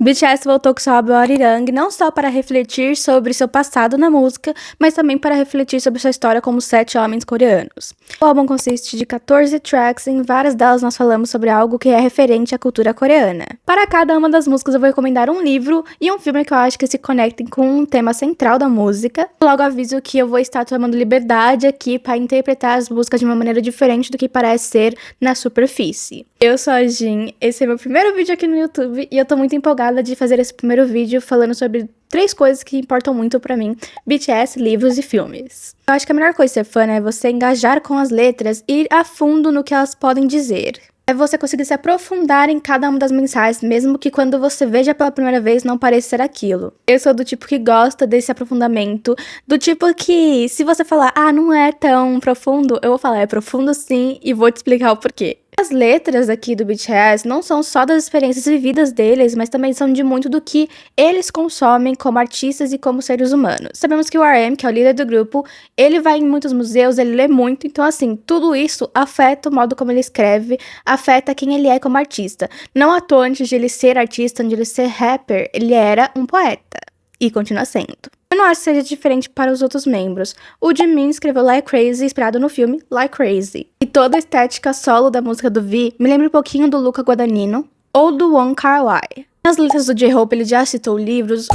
BTS voltou com seu álbum Arirang não só para refletir sobre seu passado na música, mas também para refletir sobre sua história como 7 homens coreanos. O álbum consiste de 14 tracks e em várias delas nós falamos sobre algo que é referente à cultura coreana. Para cada uma das músicas eu vou recomendar um livro e um filme que eu acho que se conectem com um tema central da música. Logo aviso que eu vou estar tomando liberdade aqui para interpretar as músicas de uma maneira diferente do que parece ser na superfície. Eu sou a Jin, esse é meu primeiro vídeo aqui no YouTube e eu tô muito empolgada de fazer esse primeiro vídeo falando sobre 3 coisas que importam muito pra mim: BTS, livros e filmes. Eu acho que a melhor coisa de ser fã é você engajar com as letras e ir a fundo no que elas podem dizer. É você conseguir se aprofundar em cada uma das mensagens, mesmo que quando você veja pela primeira vez não pareça ser aquilo. Eu sou do tipo que gosta desse aprofundamento, do tipo que se você falar, não é tão profundo, eu vou falar, é profundo sim, e vou te explicar o porquê. As letras aqui do BTS não são só das experiências vividas deles, mas também são de muito do que eles consomem como artistas e como seres humanos. Sabemos que o RM, que é o líder do grupo, ele vai em muitos museus, ele lê muito, então assim, tudo isso afeta o modo como ele escreve, afeta quem ele é como artista. Não à toa, antes de ele ser artista, antes de ele ser rapper, ele era um poeta. E continua sendo. Eu não acho que seja diferente para os outros membros. O Jimin escreveu Like Crazy, inspirado no filme Like Crazy. E toda a estética solo da música do V me lembra um pouquinho do Luca Guadagnino ou do Wong Kar-wai. Nas letras do J-Hope ele já citou livros.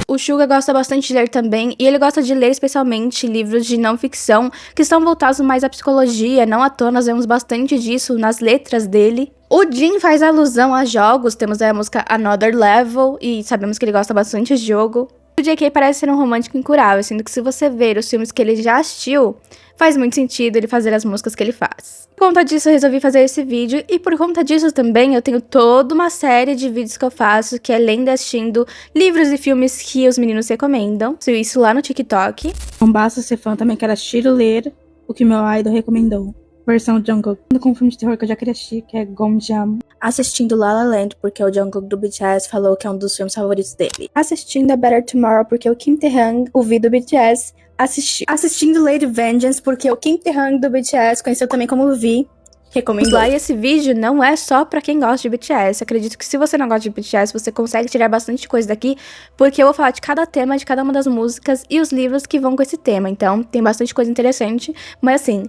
O Suga gosta bastante de ler também, e ele gosta de ler especialmente livros de não ficção, que estão voltados mais à psicologia, não à toa nós vemos bastante disso nas letras dele. O Jin faz alusão a jogos, temos aí a música Another Level, e sabemos que ele gosta bastante de jogo. O JK parece ser um romântico incurável, sendo que se você ver os filmes que ele já assistiu, faz muito sentido ele fazer as músicas que ele faz. Por conta disso eu resolvi fazer esse vídeo, e por conta disso também eu tenho toda uma série de vídeos que eu faço, que além de assistindo livros e filmes que os meninos recomendam, isso lá no TikTok. Não basta ser fã, também quero assistir e ler o que meu idol recomendou. Versão Jungkook. Com um filme de terror que eu já queria assistir, que é Gonjam. Assistindo La La Land, porque o Jungkook do BTS falou que é um dos filmes favoritos dele. Assistindo A Better Tomorrow, porque o Kim Tae-hyung, o V do BTS, assistiu. Assistindo Lady Vengeance, porque o Kim Tae-hyung do BTS, conheceu também como V, recomendo lá. E esse vídeo não é só pra quem gosta de BTS. Acredito que se você não gosta de BTS, você consegue tirar bastante coisa daqui, porque eu vou falar de cada tema, de cada uma das músicas e os livros que vão com esse tema. Então, tem bastante coisa interessante, mas assim,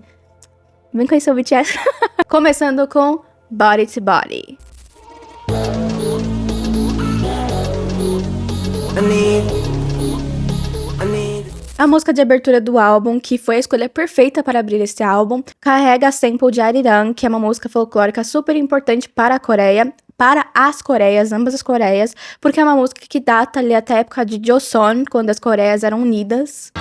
vem conhecer o BTS. Começando com Body to Body. A música de abertura do álbum, que foi a escolha perfeita para abrir esse álbum, carrega a sample de Arirang, que é uma música folclórica super importante para a Coreia, para as Coreias, ambas as Coreias, porque é uma música que data ali até a época de Joseon, quando as Coreias eram unidas.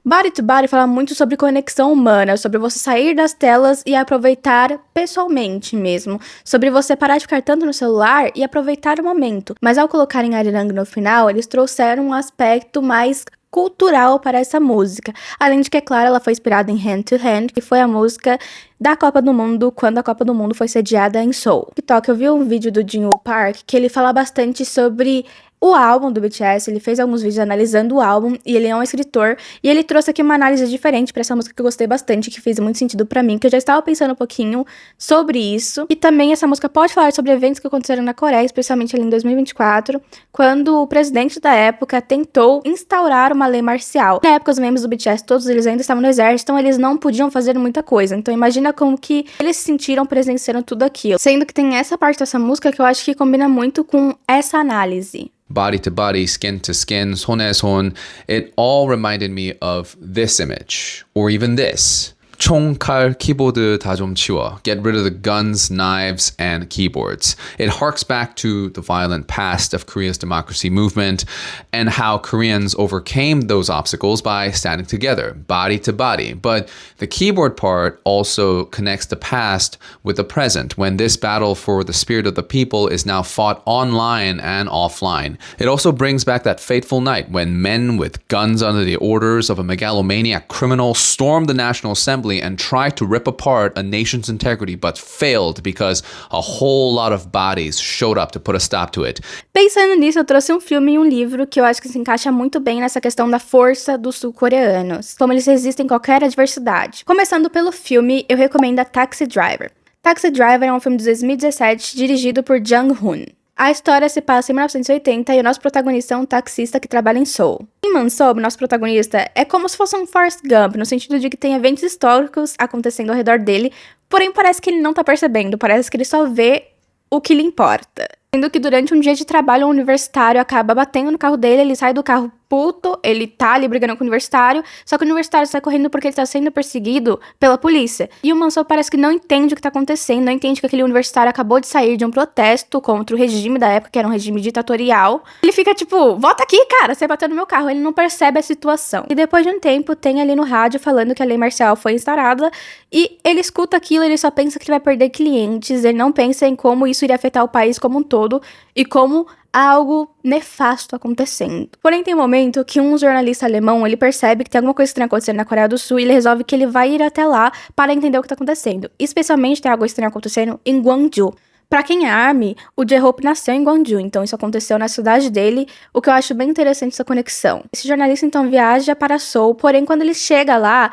Body to Body fala muito sobre conexão humana, sobre você sair das telas e aproveitar pessoalmente mesmo, sobre você parar de ficar tanto no celular e aproveitar o momento. Mas ao colocarem Arirang no final, eles trouxeram um aspecto mais cultural para essa música. Além de que, é claro, ela foi inspirada em Hand to Hand, que foi a música da Copa do Mundo, quando a Copa do Mundo foi sediada em Seoul. No TikTok eu vi um vídeo do Jin-woo Park, que ele fala bastante sobre o álbum do BTS, ele fez alguns vídeos analisando o álbum, e ele é um escritor, e ele trouxe aqui uma análise diferente pra essa música que eu gostei bastante, que fez muito sentido pra mim, que eu já estava pensando um pouquinho sobre isso. E também essa música pode falar sobre eventos que aconteceram na Coreia, especialmente ali em 2024, quando o presidente da época tentou instaurar uma lei marcial. Na época, os membros do BTS, todos eles ainda estavam no exército, então eles não podiam fazer muita coisa. Então imagina como que eles se sentiram presenciando tudo aquilo. Sendo que tem essa parte dessa música que eu acho que combina muito com essa análise. Body to body, skin to skin, 손에 손, it all reminded me of this image, or even this. 총, 칼, 키보드 다 좀 치워. Get rid of the guns, knives, and keyboards. It harks back to the violent past of Korea's democracy movement and how Koreans overcame those obstacles by standing together, body to body. But the keyboard part also connects the past with the present, when this battle for the spirit of the people is now fought online and offline. It also brings back that fateful night when men with guns under the orders of a megalomaniac criminal stormed the National Assembly and tried to rip apart a nation's integrity, but failed because a whole lot of bodies showed up to put a stop to it. Pensando nisso, eu trouxe um filme e um livro que eu acho que se encaixa muito bem nessa questão da força dos sul-coreanos, como eles resistem a qualquer adversidade. Começando pelo filme, eu recomendo a Taxi Driver. Taxi Driver é um filme de 2017 dirigido por Jung-hoon. A história se passa em 1980 e o nosso protagonista é um taxista que trabalha em Seoul. Em Mansob, nosso protagonista é como se fosse um Forrest Gump, no sentido de que tem eventos históricos acontecendo ao redor dele, porém parece que ele não tá percebendo, parece que ele só vê o que lhe importa. Sendo que durante um dia de trabalho, um universitário acaba batendo no carro dele, ele sai do carro puto, ele tá ali brigando com o universitário, só que o universitário sai correndo porque ele tá sendo perseguido pela polícia. E o Mansou parece que não entende o que tá acontecendo, não entende que aquele universitário acabou de sair de um protesto contra o regime da época, que era um regime ditatorial. Ele fica tipo, volta aqui, cara, você bateu no meu carro. Ele não percebe a situação. E depois de um tempo, tem ali no rádio falando que a lei marcial foi instaurada, e ele escuta aquilo, ele só pensa que ele vai perder clientes, ele não pensa em como isso iria afetar o país como um todo, e como há algo nefasto acontecendo. Porém, tem um momento que um jornalista alemão, ele percebe que tem alguma coisa estranha acontecendo na Coreia do Sul e ele resolve que ele vai ir até lá para entender o que tá acontecendo. Especialmente tem algo estranho acontecendo em Gwangju. Pra quem é ARMY, o J-Hope nasceu em Gwangju, então isso aconteceu na cidade dele, o que eu acho bem interessante essa conexão. Esse jornalista então viaja para Seoul, porém quando ele chega lá,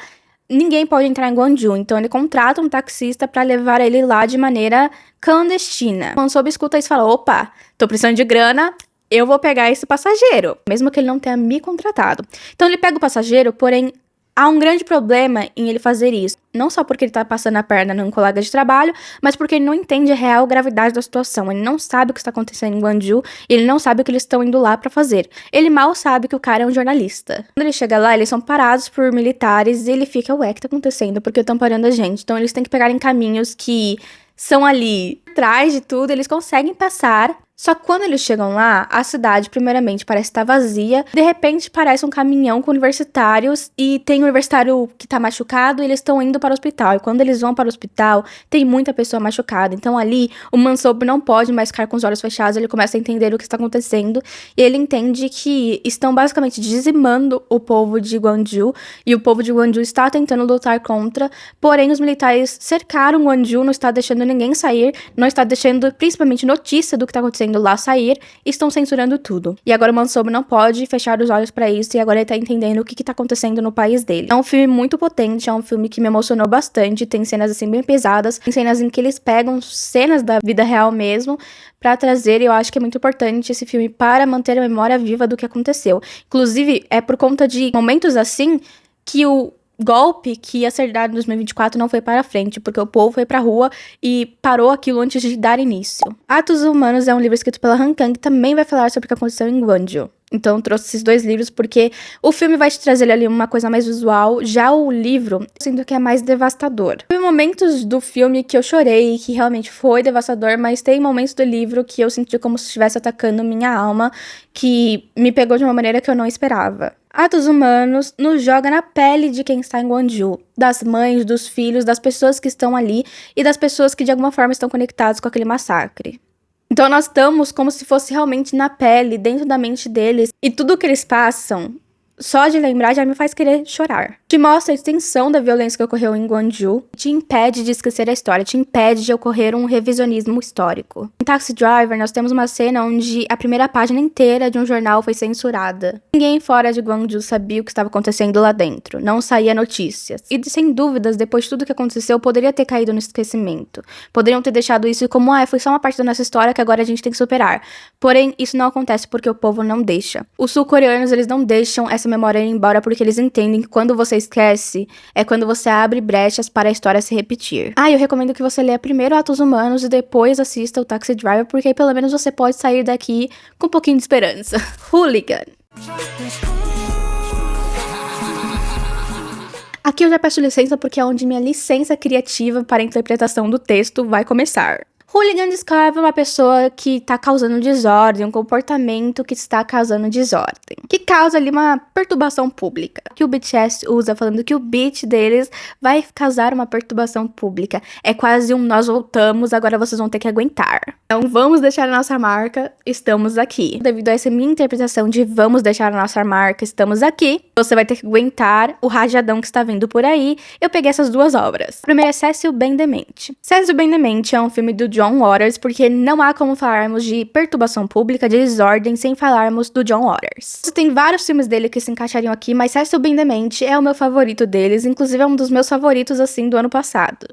ninguém pode entrar em Gwangju, então ele contrata um taxista pra levar ele lá de maneira clandestina. Quando soube escuta isso, fala, opa, tô precisando de grana, eu vou pegar esse passageiro, mesmo que ele não tenha me contratado. Então ele pega o passageiro, porém há um grande problema em ele fazer isso. Não só porque ele tá passando a perna num colega de trabalho, mas porque ele não entende a real gravidade da situação. Ele não sabe o que está acontecendo em Gwangju e ele não sabe o que eles estão indo lá pra fazer. Ele mal sabe que o cara é um jornalista. Quando ele chega lá, eles são parados por militares e ele fica, ué, o que tá acontecendo? Porque estão parando a gente. Então eles têm que pegar em caminhos que são ali atrás de tudo, eles conseguem passar. Só que quando eles chegam lá, a cidade primeiramente parece estar vazia, de repente parece um caminhão com universitários e tem um universitário que tá machucado e eles estão indo para o hospital. E quando eles vão para o hospital, tem muita pessoa machucada. Então ali, o Mansob não pode mais ficar com os olhos fechados, ele começa a entender o que está acontecendo e ele entende que estão basicamente dizimando o povo de Gwangju e o povo de Gwangju está tentando lutar contra, porém os militares cercaram Gwangju, não está deixando ninguém sair, não está deixando principalmente notícia do que está acontecendo lá sair, estão censurando tudo. E agora o Mansob não pode fechar os olhos pra isso e agora ele tá entendendo o que tá acontecendo no país dele. É um filme muito potente, é um filme que me emocionou bastante, tem cenas assim bem pesadas, tem cenas em que eles pegam cenas da vida real mesmo pra trazer, e eu acho que é muito importante esse filme para manter a memória viva do que aconteceu. Inclusive, é por conta de momentos assim que o golpe que ia ser dado em 2024 não foi para frente, porque o povo foi pra rua e parou aquilo antes de dar início. Atos Humanos é um livro escrito pela Han Kang, que também vai falar sobre o que aconteceu em Gwangju. Então eu trouxe esses dois livros porque o filme vai te trazer ali uma coisa mais visual, já o livro eu sinto que é mais devastador. Teve momentos do filme que eu chorei, que realmente foi devastador, mas tem momentos do livro que eu senti como se estivesse atacando minha alma, que me pegou de uma maneira que eu não esperava. Atos Humanos nos joga na pele de quem está em Gwangju, das mães, dos filhos, das pessoas que estão ali e das pessoas que de alguma forma estão conectadas com aquele massacre. Então nós estamos como se fosse realmente na pele, dentro da mente deles, e tudo que eles passam, só de lembrar já me faz querer chorar. Te mostra a extensão da violência que ocorreu em Gwangju, te impede de esquecer a história, te impede de ocorrer um revisionismo histórico. Em Taxi Driver, nós temos uma cena onde a primeira página inteira de um jornal foi censurada. Ninguém fora de Gwangju sabia o que estava acontecendo lá dentro, não saía notícias. E sem dúvidas, depois de tudo que aconteceu, poderia ter caído no esquecimento. Poderiam ter deixado isso como, foi só uma parte da nossa história que agora a gente tem que superar. Porém, isso não acontece porque o povo não deixa. Os sul-coreanos, eles não deixam essa memória ir embora porque eles entendem que quando você esquece, é quando você abre brechas para a história se repetir. Eu recomendo que você leia primeiro Atos Humanos e depois assista o Taxi Driver, porque aí pelo menos você pode sair daqui com um pouquinho de esperança. Hooligan. Aqui eu já peço licença porque é onde minha licença criativa para a interpretação do texto vai começar. Hooligan descreve uma pessoa que está causando desordem, um comportamento que está causando desordem, que causa ali uma perturbação pública, que o BTS usa falando que o beat deles vai causar uma perturbação pública. É quase um nós voltamos, agora vocês vão ter que aguentar. Então vamos deixar a nossa marca, estamos aqui. Devido a essa minha interpretação de vamos deixar a nossa marca, estamos aqui, você vai ter que aguentar o rajadão que está vindo por aí. Eu peguei essas duas obras. A primeira é Cécio Bem Demente. Cécio Bem Demente é um filme do John Waters, porque não há como falarmos de perturbação pública, de desordem, sem falarmos do John Waters. Tem vários filmes dele que se encaixariam aqui, mas Cécio Bem Demente é o meu favorito deles, inclusive é um dos meus favoritos, assim, do ano passado.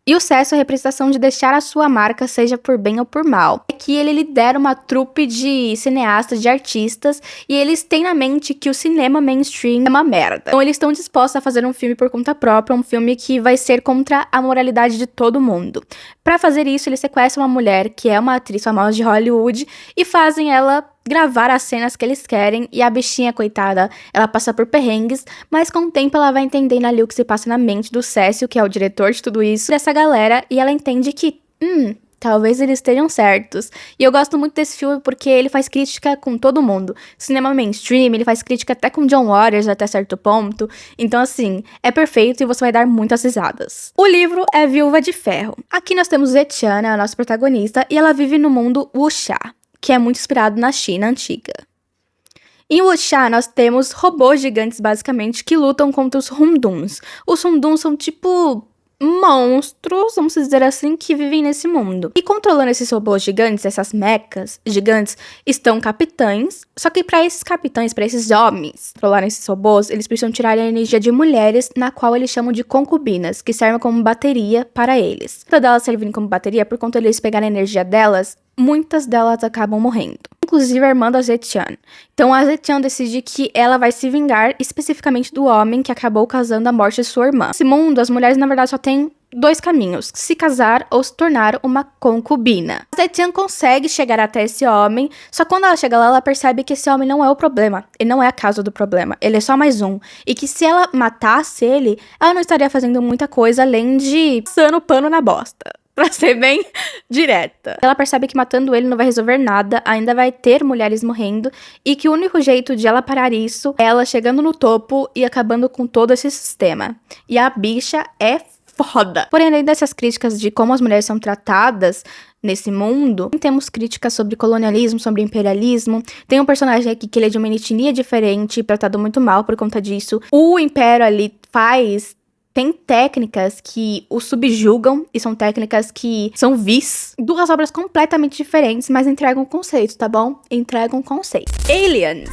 E o Cécio é a representação de deixar a sua marca, seja por bem ou por mal. Aqui ele lidera uma trupe de cineastas, de artistas, e eles têm na mente que o cinema mainstream é uma merda. Então eles estão dispostos a fazer um filme por conta própria, um filme que vai ser contra a moralidade de todo mundo. Pra fazer isso, eles sequestram uma mulher, que é uma atriz famosa de Hollywood, e fazem ela gravar as cenas que eles querem, e a bichinha, coitada, ela passa por perrengues, mas com o tempo ela vai entendendo ali o que se passa na mente do Cécio, que é o diretor de tudo isso, dessa galera, e ela entende que, talvez eles estejam certos. E eu gosto muito desse filme porque ele faz crítica com todo mundo. Cinema mainstream, ele faz crítica até com John Waters até certo ponto. Então, assim, é perfeito e você vai dar muitas risadas. O livro é Viúva de Ferro. Aqui nós temos Zetiana, a nossa protagonista, e ela vive no mundo Wuxia, que é muito inspirado na China antiga. Em Wuxia, nós temos robôs gigantes, basicamente, que lutam contra os Hunduns. Os Hunduns são tipo monstros, vamos dizer assim, que vivem nesse mundo. E controlando esses robôs gigantes, essas mechas gigantes, estão capitães. Só que para esses capitães, para esses homens controlarem esses robôs, eles precisam tirar a energia de mulheres, na qual eles chamam de concubinas, que servem como bateria para eles. Todas elas servirem como bateria, por conta deles pegarem a energia delas, muitas delas acabam morrendo. Inclusive a irmã da Zetian. Então a Zetian decide que ela vai se vingar especificamente do homem que acabou causando a morte de sua irmã. Nesse mundo, as mulheres na verdade só têm dois caminhos: se casar ou se tornar uma concubina. A Zetian consegue chegar até esse homem, só que quando ela chega lá, ela percebe que esse homem não é o problema. Ele não é a causa do problema, ele é só mais um. E que se ela matasse ele, ela não estaria fazendo muita coisa além de passando pano na bosta. Pra ser bem direta. Ela percebe que matando ele não vai resolver nada, ainda vai ter mulheres morrendo, e que o único jeito de ela parar isso é ela chegando no topo e acabando com todo esse sistema. E a bicha é foda. Porém, além dessas críticas de como as mulheres são tratadas nesse mundo, temos críticas sobre colonialismo, sobre imperialismo. Tem um personagem aqui que ele é de uma etnia diferente, tratado muito mal por conta disso. O império ali tem técnicas que o subjugam, e são técnicas que são vis. Duas obras completamente diferentes, mas entregam um conceito, tá bom? Entregam um conceito. Aliens.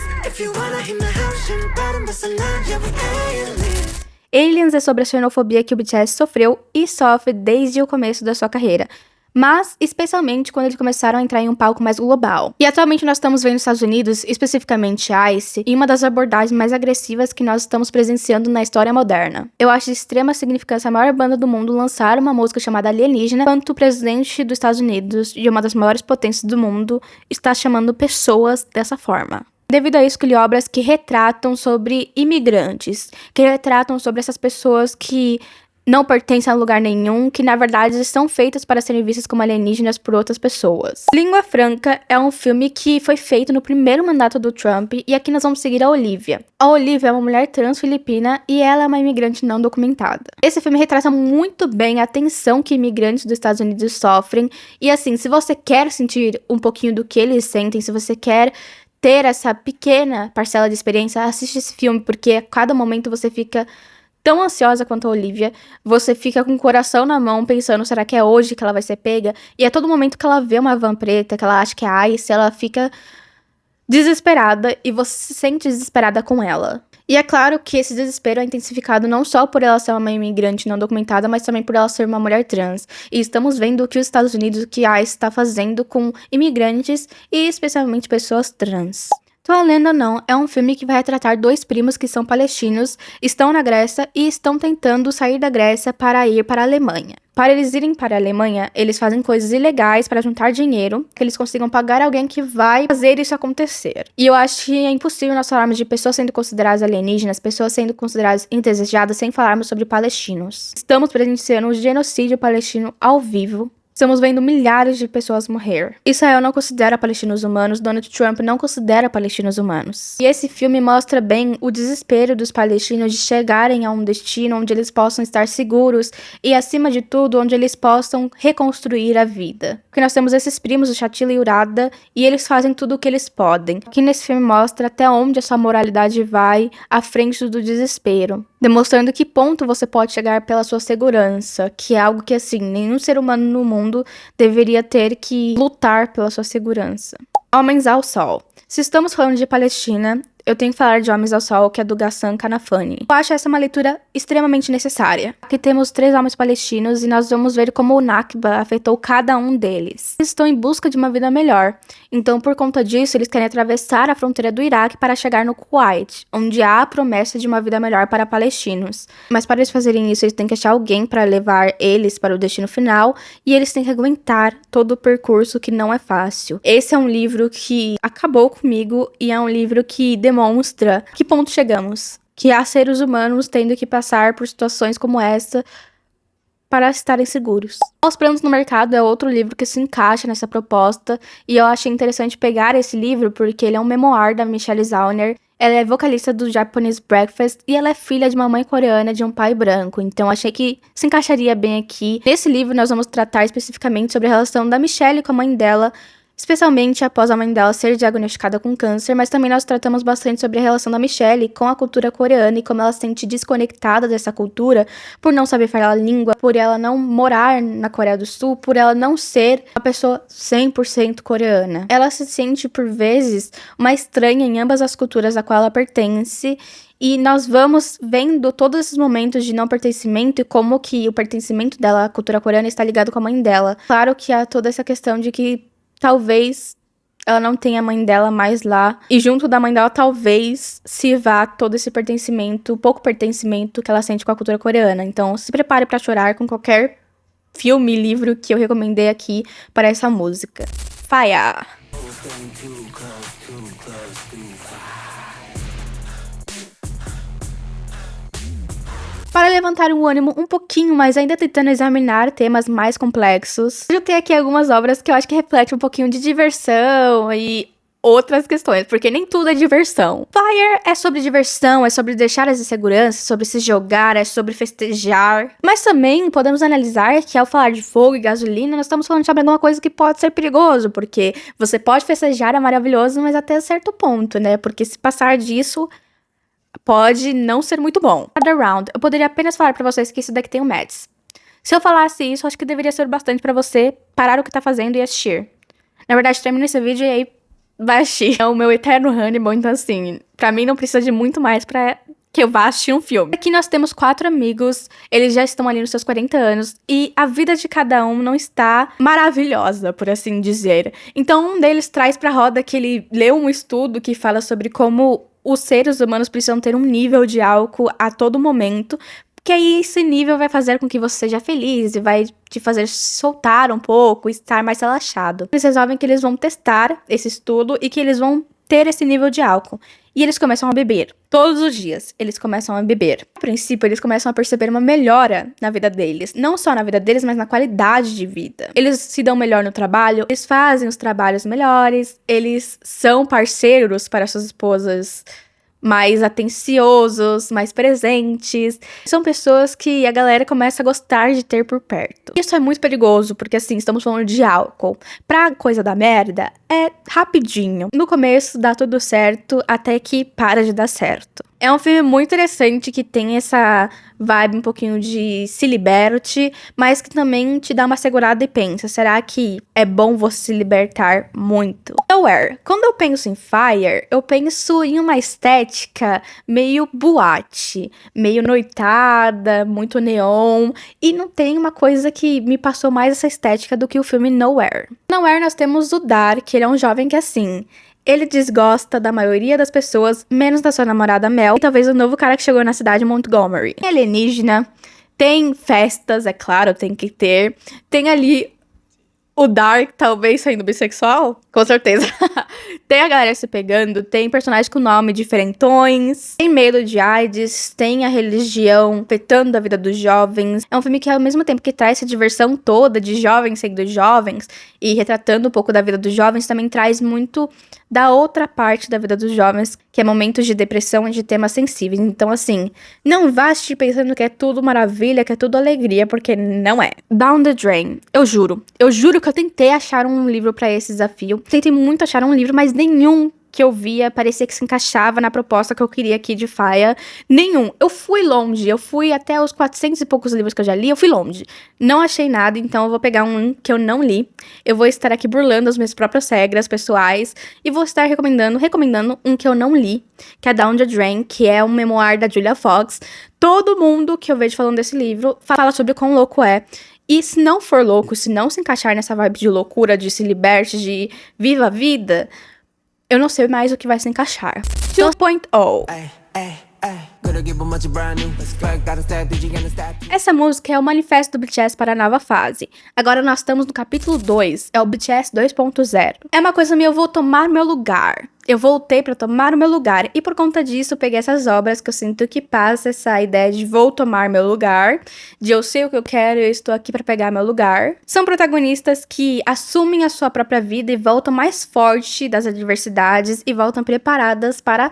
Aliens é sobre a xenofobia que o BTS sofreu e sofre desde o começo da sua carreira, mas especialmente quando eles começaram a entrar em um palco mais global. E atualmente nós estamos vendo os Estados Unidos, especificamente ICE, em uma das abordagens mais agressivas que nós estamos presenciando na história moderna. Eu acho de extrema significância a maior banda do mundo lançar uma música chamada Alienígena, enquanto o presidente dos Estados Unidos, de uma das maiores potências do mundo, está chamando pessoas dessa forma. Devido a isso, que ele obras que retratam sobre imigrantes, que retratam sobre essas pessoas que não pertencem a lugar nenhum, que na verdade são feitas para serem vistas como alienígenas por outras pessoas. Língua Franca é um filme que foi feito no primeiro mandato do Trump, e aqui nós vamos seguir a Olivia. A Olivia é uma mulher trans filipina e ela é uma imigrante não documentada. Esse filme retrata muito bem a tensão que imigrantes dos Estados Unidos sofrem, e assim, se você quer sentir um pouquinho do que eles sentem, se você quer ter essa pequena parcela de experiência, assiste esse filme, porque a cada momento você fica tão ansiosa quanto a Olivia, você fica com o coração na mão pensando, será que é hoje que ela vai ser pega? E a todo momento que ela vê uma van preta, que ela acha que é a Ice, ela fica desesperada e você se sente desesperada com ela. E é claro que esse desespero é intensificado não só por ela ser uma imigrante não documentada, mas também por ela ser uma mulher trans. E estamos vendo o que os Estados Unidos, o que a ICE está fazendo com imigrantes e especialmente pessoas trans. Então, a Lenda Não é um filme que vai retratar dois primos que são palestinos, estão na Grécia e estão tentando sair da Grécia para ir para a Alemanha. Para eles irem para a Alemanha, eles fazem coisas ilegais para juntar dinheiro, que eles consigam pagar alguém que vai fazer isso acontecer. E eu acho que é impossível nós falarmos de pessoas sendo consideradas alienígenas, pessoas sendo consideradas indesejadas, sem falarmos sobre palestinos. Estamos presenciando um genocídio palestino ao vivo. Estamos vendo milhares de pessoas morrer. Israel não considera palestinos humanos, Donald Trump não considera palestinos humanos. E esse filme mostra bem o desespero dos palestinos de chegarem a um destino onde eles possam estar seguros e, acima de tudo, onde eles possam reconstruir a vida. Porque nós temos esses primos, o Shatila e o Urada, e eles fazem tudo o que eles podem. Aqui nesse filme mostra até onde essa moralidade vai à frente do desespero, demonstrando que ponto você pode chegar pela sua segurança, que é algo que, assim, nenhum ser humano no mundo deveria ter que lutar pela sua segurança. Homens ao Sol. Se estamos falando de Palestina, eu tenho que falar de Homens ao Sol, que é do Ghassan Kanafani. Eu acho essa uma leitura extremamente necessária. Aqui temos 3 homens palestinos e nós vamos ver como o Nakba afetou cada um deles. Eles estão em busca de uma vida melhor. Então, por conta disso, eles querem atravessar a fronteira do Iraque para chegar no Kuwait, onde há a promessa de uma vida melhor para palestinos. Mas para eles fazerem isso, eles têm que achar alguém para levar eles para o destino final e eles têm que aguentar todo o percurso, que não é fácil. Esse é um livro que acabou comigo e é um livro que demonstra que ponto chegamos. Que há seres humanos tendo que passar por situações como essa para estarem seguros. Os Planos no Mercado é outro livro que se encaixa nessa proposta, e eu achei interessante pegar esse livro porque ele é um memoir da Michelle Zauner. Ela é vocalista do Japanese Breakfast e ela é filha de uma mãe coreana de um pai branco, então achei que se encaixaria bem aqui. Nesse livro nós vamos tratar especificamente sobre a relação da Michelle com a mãe dela, especialmente após a mãe dela ser diagnosticada com câncer, mas também nós tratamos bastante sobre a relação da Michelle com a cultura coreana e como ela se sente desconectada dessa cultura por não saber falar a língua, por ela não morar na Coreia do Sul, por ela não ser uma pessoa 100% coreana. Ela se sente, por vezes, uma estranha em ambas as culturas a qual ela pertence. E nós vamos vendo todos esses momentos de não pertencimento e como que o pertencimento dela à cultura coreana está ligado com a mãe dela. Claro que há toda essa questão de que talvez ela não tenha a mãe dela mais lá. E junto da mãe dela, talvez se vá todo esse pertencimento, pouco pertencimento que ela sente com a cultura coreana. Então, se prepare para chorar com qualquer filme, livro que eu recomendei aqui para essa música. Fire! Para levantar o ânimo um pouquinho, mas ainda tentando examinar temas mais complexos, eu tenho aqui algumas obras que eu acho que refletem um pouquinho de diversão e outras questões, porque nem tudo é diversão. Fire é sobre diversão, é sobre deixar as inseguranças, sobre se jogar, é sobre festejar. Mas também podemos analisar que ao falar de fogo e gasolina, nós estamos falando sobre alguma coisa que pode ser perigoso, porque você pode festejar, é maravilhoso, mas até certo ponto, né? Porque se passar disso, pode não ser muito bom. Other Round, eu poderia apenas falar pra vocês que isso daqui tem um Mads. Se eu falasse isso, acho que deveria ser bastante pra você parar o que tá fazendo e assistir. Na verdade, termina esse vídeo e aí vai assistir. É o meu eterno Hannibal, então assim, pra mim não precisa de muito mais pra que eu vá assistir um filme. Aqui nós temos 4 amigos, eles já estão ali nos seus 40 anos, e a vida de cada um não está maravilhosa, por assim dizer. Então um deles traz pra roda que ele leu um estudo que fala sobre como os seres humanos precisam ter um nível de álcool a todo momento, porque aí esse nível vai fazer com que você seja feliz e vai te fazer soltar um pouco, estar mais relaxado. Eles resolvem que eles vão testar esse estudo e que eles vão ter esse nível de álcool. E eles começam a beber. Todos os dias, eles começam a beber. A princípio, eles começam a perceber uma melhora na vida deles. Não só na vida deles, mas na qualidade de vida. Eles se dão melhor no trabalho, eles fazem os trabalhos melhores, eles são parceiros para suas esposas mais atenciosos, mais presentes. São pessoas que a galera começa a gostar de ter por perto. Isso é muito perigoso, porque assim, estamos falando de álcool. Pra coisa da merda, é rapidinho. No começo dá tudo certo, até que para de dar certo. É um filme muito interessante que tem essa vibe um pouquinho de se liberte, mas que também te dá uma segurada e pensa, será que é bom você se libertar muito? Nowhere. Quando eu penso em Fire, eu penso em uma estética meio boate, meio noitada, muito neon, e não tem uma coisa que me passou mais essa estética do que o filme Nowhere. Nowhere nós temos o Dar, que ele é um jovem que assim, ele desgosta da maioria das pessoas, menos da sua namorada Mel, e talvez o novo cara que chegou na cidade, Montgomery. É alienígena, Tem festas, é claro, tem que ter. Tem ali o Dark, talvez sendo bissexual, com certeza. Tem a galera se pegando, tem personagens com nome diferentões, tem medo de AIDS, tem a religião afetando a vida dos jovens. É um filme que, ao mesmo tempo que traz essa diversão toda de jovens sendo jovens e retratando um pouco da vida dos jovens, também traz muito da outra parte da vida dos jovens, que é momentos de depressão e de temas sensíveis. Então, assim, não vá assistir pensando que é tudo maravilha, que é tudo alegria, porque não é. Down the Drain. Eu juro que eu tentei achar um livro pra esse desafio. Tentei muito achar um livro, mas nenhum que eu via parecia que se encaixava na proposta que eu queria aqui de Faia. Nenhum. Eu fui longe, eu fui até os 400 e poucos livros que eu já li, eu fui longe. Não achei nada, então eu vou pegar um que eu não li. Eu vou estar aqui burlando as minhas próprias regras pessoais e vou estar recomendando um que eu não li, que é Down the Drain, que é um memoir da Julia Fox. Todo mundo que eu vejo falando desse livro fala sobre o quão louco é. E se não for louco, se não se encaixar nessa vibe de loucura, de se liberte, de viva a vida, eu não sei mais o que vai se encaixar. 2.0. Essa música é o manifesto do BTS para a nova fase. Agora nós estamos no capítulo 2, é o BTS 2.0. É uma coisa minha, eu vou tomar meu lugar. Eu voltei pra tomar o meu lugar e por conta disso eu peguei essas obras que eu sinto que passa essa ideia de vou tomar meu lugar, de eu sei o que eu quero e eu estou aqui pra pegar meu lugar. São protagonistas que assumem a sua própria vida e voltam mais forte das adversidades e voltam preparadas para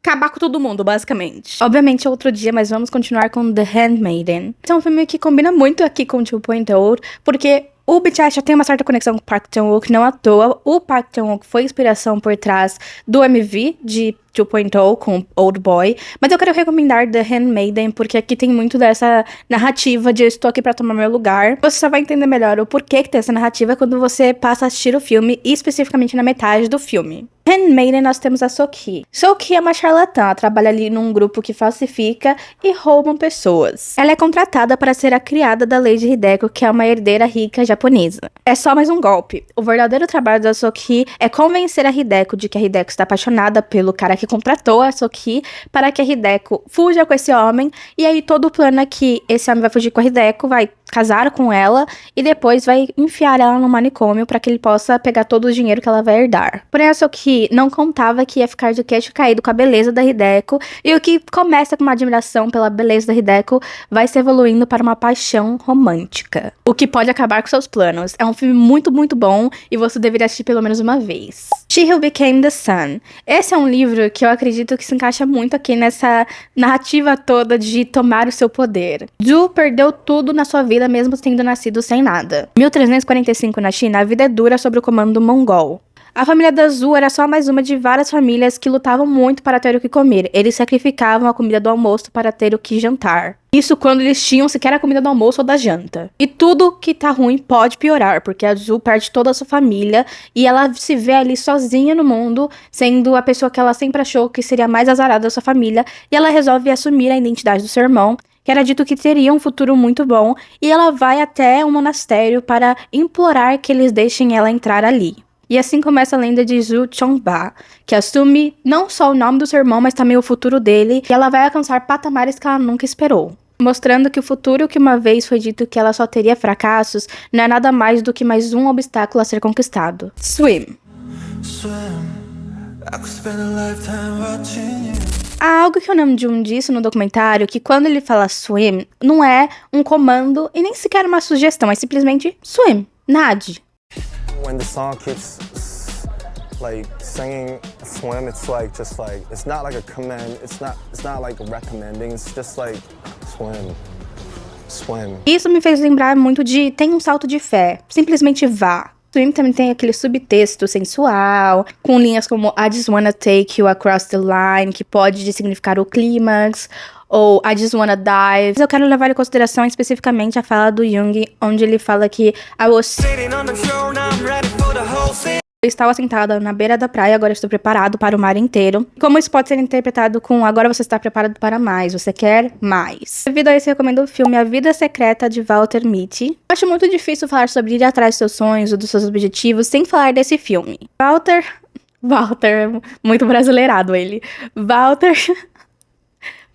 acabar com todo mundo, basicamente. Obviamente é outro dia, mas vamos continuar com The Handmaiden. Esse é um filme que combina muito aqui com 2.0, porque o BTS já tem uma certa conexão com o Park Chan-wook, não à toa. O Park Chan-wook foi inspiração por trás do MV de 2.0 com Old Boy. Mas eu quero recomendar The Handmaiden, porque aqui tem muito dessa narrativa de eu estou aqui pra tomar meu lugar. Você só vai entender melhor o porquê que tem essa narrativa quando você passa a assistir o filme, e especificamente na metade do filme. Handmaiden, nós temos a Soki. Soki é uma charlatã, ela trabalha ali num grupo que falsifica e roubam pessoas. Ela é contratada para ser a criada da Lady Hideko, que é uma herdeira rica japonesa. É só mais um golpe. O verdadeiro trabalho da Soki é convencer a Hideko de que a Hideko está apaixonada pelo cara que contratou a Soki para que a Hideko fuja com esse homem, e aí todo o plano é que esse homem vai fugir com a Hideko, vai casar com ela e depois vai enfiar ela no manicômio para que ele possa pegar todo o dinheiro que ela vai herdar. Porém, a Soki não contava que ia ficar de queixo caído com a beleza da Hideko, e o que começa com uma admiração pela beleza da Hideko vai se evoluindo para uma paixão romântica, o que pode acabar com seus planos. É um filme muito, muito bom e você deveria assistir pelo menos uma vez. She Who Became the Sun. Esse é um livro que eu acredito que se encaixa muito aqui nessa narrativa toda de tomar o seu poder. Zhu perdeu tudo na sua vida mesmo tendo nascido sem nada. 1345 na China, a vida é dura sob o comando mongol. A família da Zhu era só mais uma de várias famílias que lutavam muito para ter o que comer. Eles sacrificavam a comida do almoço para ter o que jantar. Isso quando eles tinham sequer a comida do almoço ou da janta. E tudo que tá ruim pode piorar, porque a Zhu perde toda a sua família e ela se vê ali sozinha no mundo, sendo a pessoa que ela sempre achou que seria mais azarada da sua família, e ela resolve assumir a identidade do seu irmão, que era dito que teria um futuro muito bom, e ela vai até um monastério para implorar que eles deixem ela entrar ali. E assim começa a lenda de Zhu Chongba, que assume não só o nome do seu irmão, mas também o futuro dele, e ela vai alcançar patamares que ela nunca esperou. Mostrando que o futuro que uma vez foi dito que ela só teria fracassos, não é nada mais do que mais um obstáculo a ser conquistado. Swim. Há algo que o Namjoon disse no documentário, que quando ele fala swim, não é um comando e nem sequer uma sugestão, é simplesmente swim, nade. When the song keeps like singing swim, it's like just like it's not like a command, it's not like recommending, it's just like swim. Isso me fez lembrar muito de tem um salto de fé, simplesmente vá. Swim também tem aquele subtexto sensual, com linhas como I just wanna take you across the line, que pode significar o clímax, ou I just wanna dive. Mas eu quero levar em consideração especificamente a fala do Jung, onde ele fala que eu estava sentada na beira da praia, agora estou preparado para o mar inteiro. Como isso pode ser interpretado com agora você está preparado para mais, você quer mais. Devido a isso, eu recomendo o filme A Vida Secreta de Walter Mitty. Acho muito difícil falar sobre ir atrás dos seus sonhos ou dos seus objetivos sem falar desse filme. Walter, muito brasileirado ele.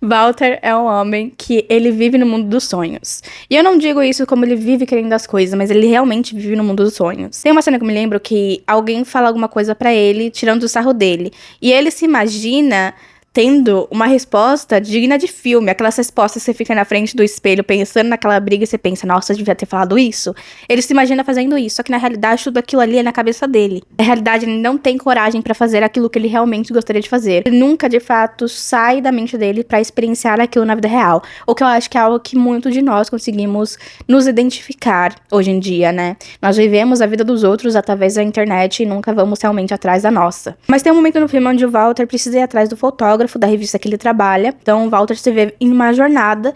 Walter é um homem que ele vive no mundo dos sonhos. E eu não digo isso como ele vive querendo as coisas, mas ele realmente vive no mundo dos sonhos. Tem uma cena que eu me lembro que alguém fala alguma coisa pra ele, tirando o sarro dele. E ele se imagina tendo uma resposta digna de filme. Aquelas respostas que você fica na frente do espelho pensando naquela briga e você pensa, nossa, eu devia ter falado isso. Ele se imagina fazendo isso, só que na realidade tudo aquilo ali é na cabeça dele. Na realidade ele não tem coragem pra fazer aquilo que ele realmente gostaria de fazer. Ele nunca, de fato, sai da mente dele pra experienciar aquilo na vida real. O que eu acho que é algo que muitos de nós conseguimos nos identificar hoje em dia, né? Nós vivemos a vida dos outros através da internet e nunca vamos realmente atrás da nossa. Mas tem um momento no filme onde o Walter precisa ir atrás do fotógrafo da revista que ele trabalha. Então o Walter se vê em uma jornada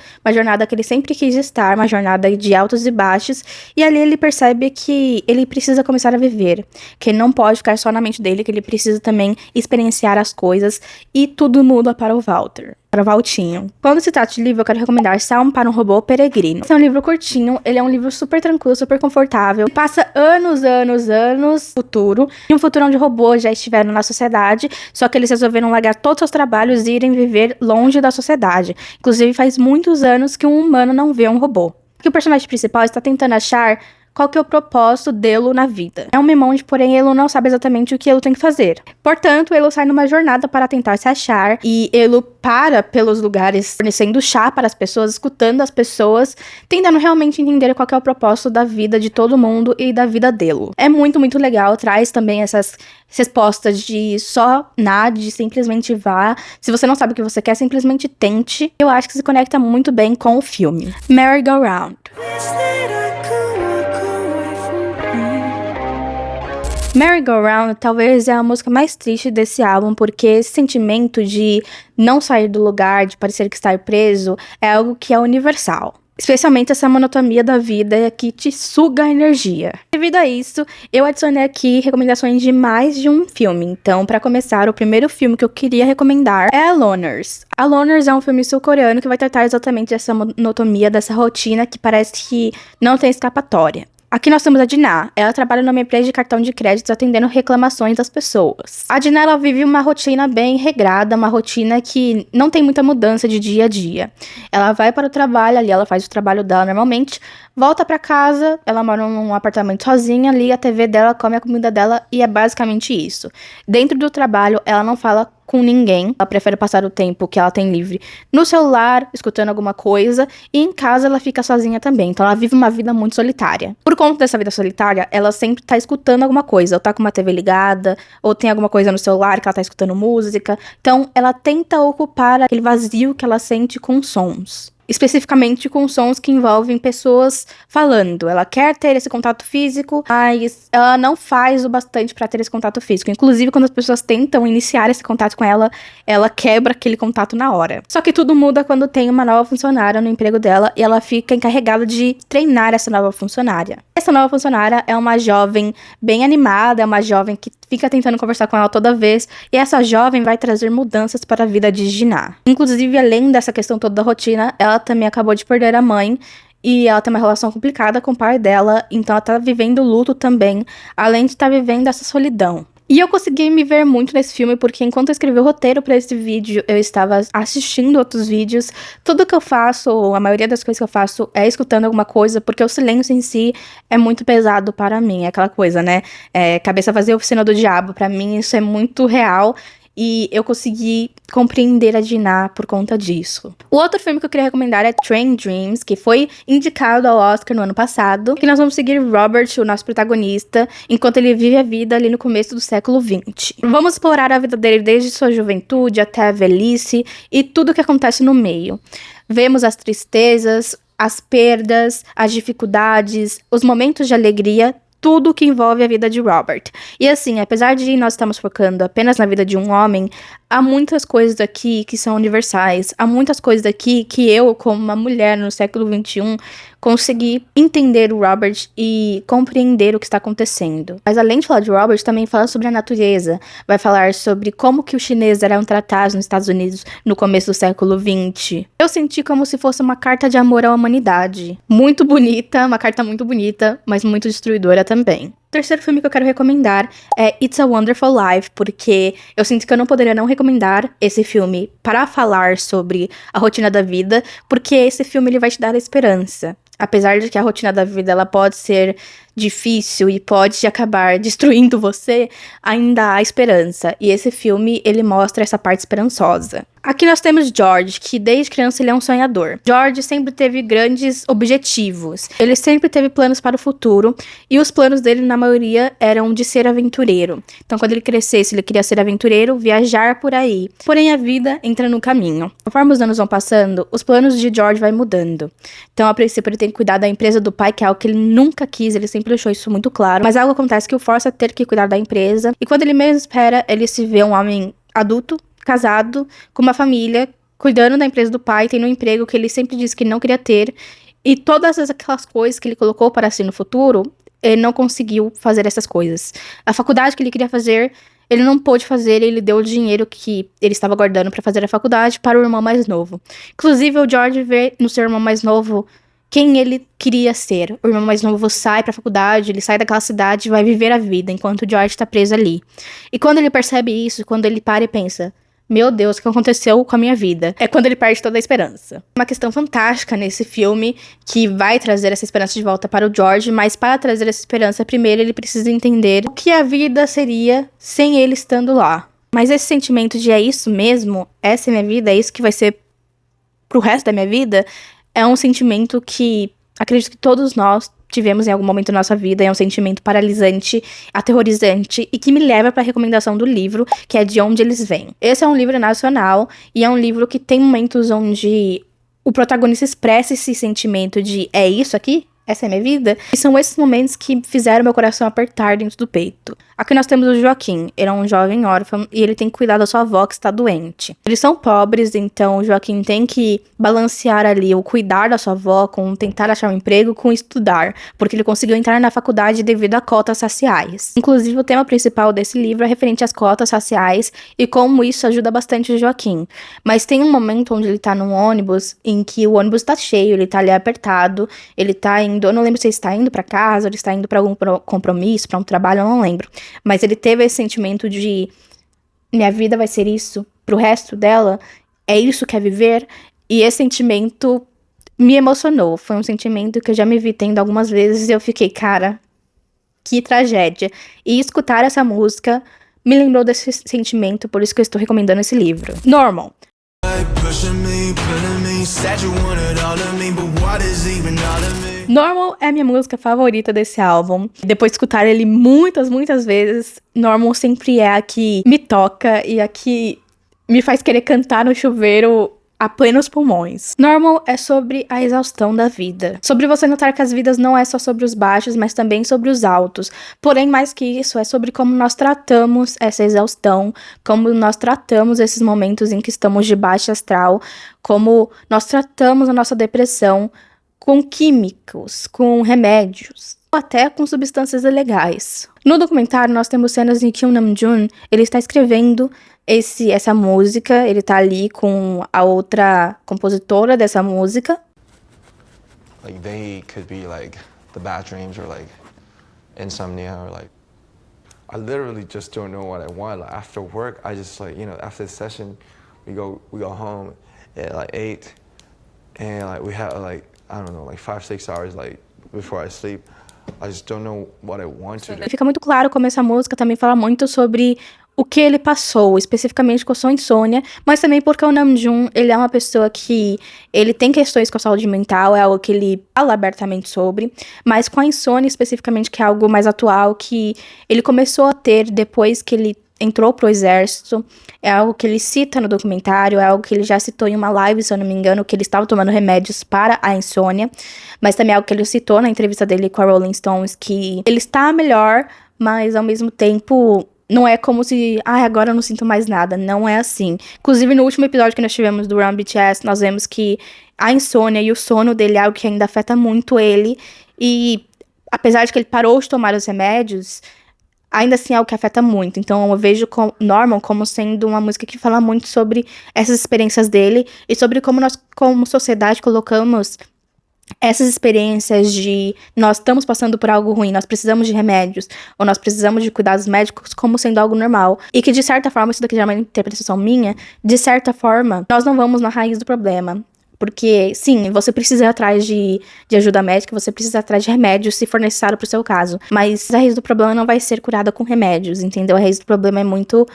que ele sempre quis estar, uma jornada de altos e baixos, e ali ele percebe que ele precisa começar a viver, que ele não pode ficar só na mente dele, que ele precisa também experienciar as coisas, e tudo muda para o Walter. Para o Valtinho. Quando se trata de livro, eu quero recomendar Salmo para um Robô Peregrino. Esse é um livro curtinho, ele é um livro super tranquilo, super confortável. Passa anos futuro. Em um futuro onde robôs já estiveram na sociedade, só que eles resolveram largar todos os seus trabalhos e irem viver longe da sociedade. Inclusive, faz muitos anos que um humano não vê um robô. Que o personagem principal está tentando achar qual que é o propósito dele na vida. É um Mimonde, porém ele não sabe exatamente o que ele tem que fazer. Portanto, ele sai numa jornada para tentar se achar e ele para pelos lugares fornecendo chá para as pessoas, escutando as pessoas, tentando realmente entender qual que é o propósito da vida de todo mundo e da vida dele. É muito, muito legal, traz também essas respostas de só nade, simplesmente vá. Se você não sabe o que você quer, simplesmente tente. Eu acho que se conecta muito bem com o filme. Merry Go Round. Merry Go Round talvez é a música mais triste desse álbum, porque esse sentimento de não sair do lugar, de parecer que está preso, é algo que é universal. Especialmente essa monotonia da vida que te suga a energia. Devido a isso, eu adicionei aqui recomendações de mais de um filme. Então, para começar, o primeiro filme que eu queria recomendar é Loners. Loners é um filme sul-coreano que vai tratar exatamente dessa monotonia, dessa rotina que parece que não tem escapatória. Aqui nós temos a Dinah. Ela trabalha numa empresa de cartão de crédito atendendo reclamações das pessoas. A Dinah, ela vive uma rotina bem regrada, uma rotina que não tem muita mudança de dia a dia. Ela vai para o trabalho, ali ela faz o trabalho dela normalmente, volta para casa, ela mora num apartamento sozinha, liga a TV dela, come a comida dela e é basicamente isso. Dentro do trabalho, ela não fala com ninguém, ela prefere passar o tempo que ela tem livre no celular, escutando alguma coisa, e em casa ela fica sozinha também, então ela vive uma vida muito solitária. Por conta dessa vida solitária, ela sempre tá escutando alguma coisa, ou tá com uma TV ligada, ou tem alguma coisa no celular que ela tá escutando música, então ela tenta ocupar aquele vazio que ela sente com sons. Especificamente com sons que envolvem pessoas falando. Ela quer ter esse contato físico, mas ela não faz o bastante para ter esse contato físico. Inclusive, quando as pessoas tentam iniciar esse contato com ela, ela quebra aquele contato na hora. Só que tudo muda quando tem uma nova funcionária no emprego dela e ela fica encarregada de treinar essa nova funcionária. Essa nova funcionária é uma jovem bem animada, é uma jovem que fica tentando conversar com ela toda vez, e essa jovem vai trazer mudanças para a vida de Dinah. Inclusive, além dessa questão toda da rotina, ela também acabou de perder a mãe, e ela tem uma relação complicada com o pai dela, então ela tá vivendo luto também, além de estar vivendo essa solidão. E eu consegui me ver muito nesse filme, porque enquanto eu escrevi o roteiro para esse vídeo, eu estava assistindo outros vídeos. Tudo que eu faço, a maioria das coisas que eu faço é escutando alguma coisa, porque o silêncio em si é muito pesado para mim. É aquela coisa, né? Cabeça vazia, oficina do diabo. Para mim, isso é muito real. E eu consegui compreender a Dinah por conta disso. O outro filme que eu queria recomendar é Train Dreams, que foi indicado ao Oscar no ano passado. Que nós vamos seguir Robert, o nosso protagonista, enquanto ele vive a vida ali no começo do século XX. Vamos explorar a vida dele desde sua juventude até a velhice e tudo o que acontece no meio. Vemos as tristezas, as perdas, as dificuldades, os momentos de alegria, tudo que envolve a vida de Robert. E assim, apesar de nós estarmos focando apenas na vida de um homem, há muitas coisas aqui que são universais. Há muitas coisas aqui que eu, como uma mulher no século XXI, consegui entender o Robert e compreender o que está acontecendo. Mas além de falar de Robert, também fala sobre a natureza. Vai falar sobre como que os chineses eram tratados nos Estados Unidos no começo do século XX. Eu senti como se fosse uma carta de amor à humanidade. Muito bonita, uma carta muito bonita, mas muito destruidora também. O terceiro filme que eu quero recomendar é It's a Wonderful Life, porque eu sinto que eu não poderia não recomendar esse filme para falar sobre a rotina da vida, porque esse filme ele vai te dar esperança. Apesar de que a rotina da vida ela pode ser difícil e pode acabar destruindo você, ainda há esperança. E esse filme, ele mostra essa parte esperançosa. Aqui nós temos George, que desde criança ele é um sonhador. George sempre teve grandes objetivos. Ele sempre teve planos para o futuro. E os planos dele, na maioria, eram de ser aventureiro. Então, quando ele crescesse, ele queria ser aventureiro, viajar por aí. Porém, a vida entra no caminho. Conforme os anos vão passando, os planos de George vai mudando. Então, a princípio, ele tem que cuidar da empresa do pai, que é algo que ele nunca quis. Ele sempre deixou isso muito claro. Mas algo acontece que o força a ter que cuidar da empresa. E quando ele menos espera, ele se vê um homem adulto, casado, com uma família, cuidando da empresa do pai, tendo um emprego que ele sempre disse que não queria ter. E todas aquelas coisas que ele colocou para si no futuro, ele não conseguiu fazer essas coisas. A faculdade que ele queria fazer, ele não pôde fazer, ele deu o dinheiro que ele estava guardando para fazer a faculdade para o irmão mais novo. Inclusive, o George vê no seu irmão mais novo quem ele queria ser. O irmão mais novo sai pra faculdade, ele sai daquela cidade e vai viver a vida, enquanto o George tá preso ali. E quando ele percebe isso, quando ele para e pensa, meu Deus, o que aconteceu com a minha vida? É quando ele perde toda a esperança. Uma questão fantástica nesse filme, que vai trazer essa esperança de volta para o George, mas para trazer essa esperança, primeiro ele precisa entender o que a vida seria sem ele estando lá. Mas esse sentimento de é isso mesmo, essa é minha vida, é isso que vai ser pro resto da minha vida, é um sentimento que acredito que todos nós tivemos em algum momento da nossa vida. É um sentimento paralisante, aterrorizante e que me leva para a recomendação do livro, que é De Onde Eles Vêm. Esse é um livro nacional e é um livro que tem momentos onde o protagonista expressa esse sentimento de é isso aqui? Essa é a minha vida? E são esses momentos que fizeram meu coração apertar dentro do peito. Aqui nós temos o Joaquim. Ele é um jovem órfão e ele tem que cuidar da sua avó que está doente. Eles são pobres, então o Joaquim tem que balancear ali o cuidar da sua avó com tentar achar um emprego, com estudar, porque ele conseguiu entrar na faculdade devido a cotas raciais. Inclusive, o tema principal desse livro é referente às cotas raciais e como isso ajuda bastante o Joaquim. Mas tem um momento onde ele tá num ônibus em que o ônibus tá cheio, ele tá ali apertado, ele tá indo, eu não lembro se ele está indo pra casa, ou ele está indo pra algum compromisso, pra um trabalho, eu não lembro. Mas ele teve esse sentimento de minha vida vai ser isso pro resto dela, é isso que é viver, e esse sentimento me emocionou. Foi um sentimento que eu já me vi tendo algumas vezes e eu fiquei, cara, que tragédia. E escutar essa música me lembrou desse sentimento, por isso que eu estou recomendando esse livro. Normal. Normal é a minha música favorita desse álbum. Depois de escutar ele muitas vezes, Normal sempre é a que me toca e a que me faz querer cantar no chuveiro a plenos pulmões. Normal é sobre a exaustão da vida. Sobre você notar que as vidas não é só sobre os baixos, mas também sobre os altos. Porém, mais que isso, é sobre como nós tratamos essa exaustão, como nós tratamos esses momentos em que estamos de baixa astral, como nós tratamos a nossa depressão com químicos, com remédios, ou até com substâncias ilegais. No documentário, nós temos cenas em que o Namjoon, ele está escrevendo essa música, ele tá ali com a outra compositora dessa música. Like they could be like the bad dreams or like insomnia or like I literally just don't know what I want. Like after work, I just like, after the session, we go home at like 8 and like we have like, I don't know, like 5-6 hours like before I sleep. I just don't know what I want to do. Fica muito claro como essa música também fala muito sobre o que ele passou, especificamente com a sua insônia, mas também porque o Namjoon, ele é uma pessoa que ele tem questões com a saúde mental, é algo que ele fala abertamente sobre, mas com a insônia especificamente, que é algo mais atual, que ele começou a ter depois que ele entrou pro exército, é algo que ele cita no documentário, é algo que ele já citou em uma live, se eu não me engano, que ele estava tomando remédios para a insônia, mas também é algo que ele citou na entrevista dele com a Rolling Stones, que ele está melhor, mas ao mesmo tempo não é como se, agora eu não sinto mais nada. Não é assim. Inclusive, no último episódio que nós tivemos do Run BTS, nós vemos que a insônia e o sono dele é algo que ainda afeta muito ele. E apesar de que ele parou de tomar os remédios, ainda assim é algo que afeta muito. Então eu vejo Normal como sendo uma música que fala muito sobre essas experiências dele e sobre como nós, como sociedade, colocamos essas experiências de nós estamos passando por algo ruim, nós precisamos de remédios, ou nós precisamos de cuidados médicos como sendo algo normal. E que, de certa forma, isso daqui já é uma interpretação minha, de certa forma, nós não vamos na raiz do problema. Porque, sim, você precisa ir atrás de ajuda médica, você precisa ir atrás de remédios se for necessário pro seu caso. Mas a raiz do problema não vai ser curada com remédios, entendeu? A raiz do problema é muito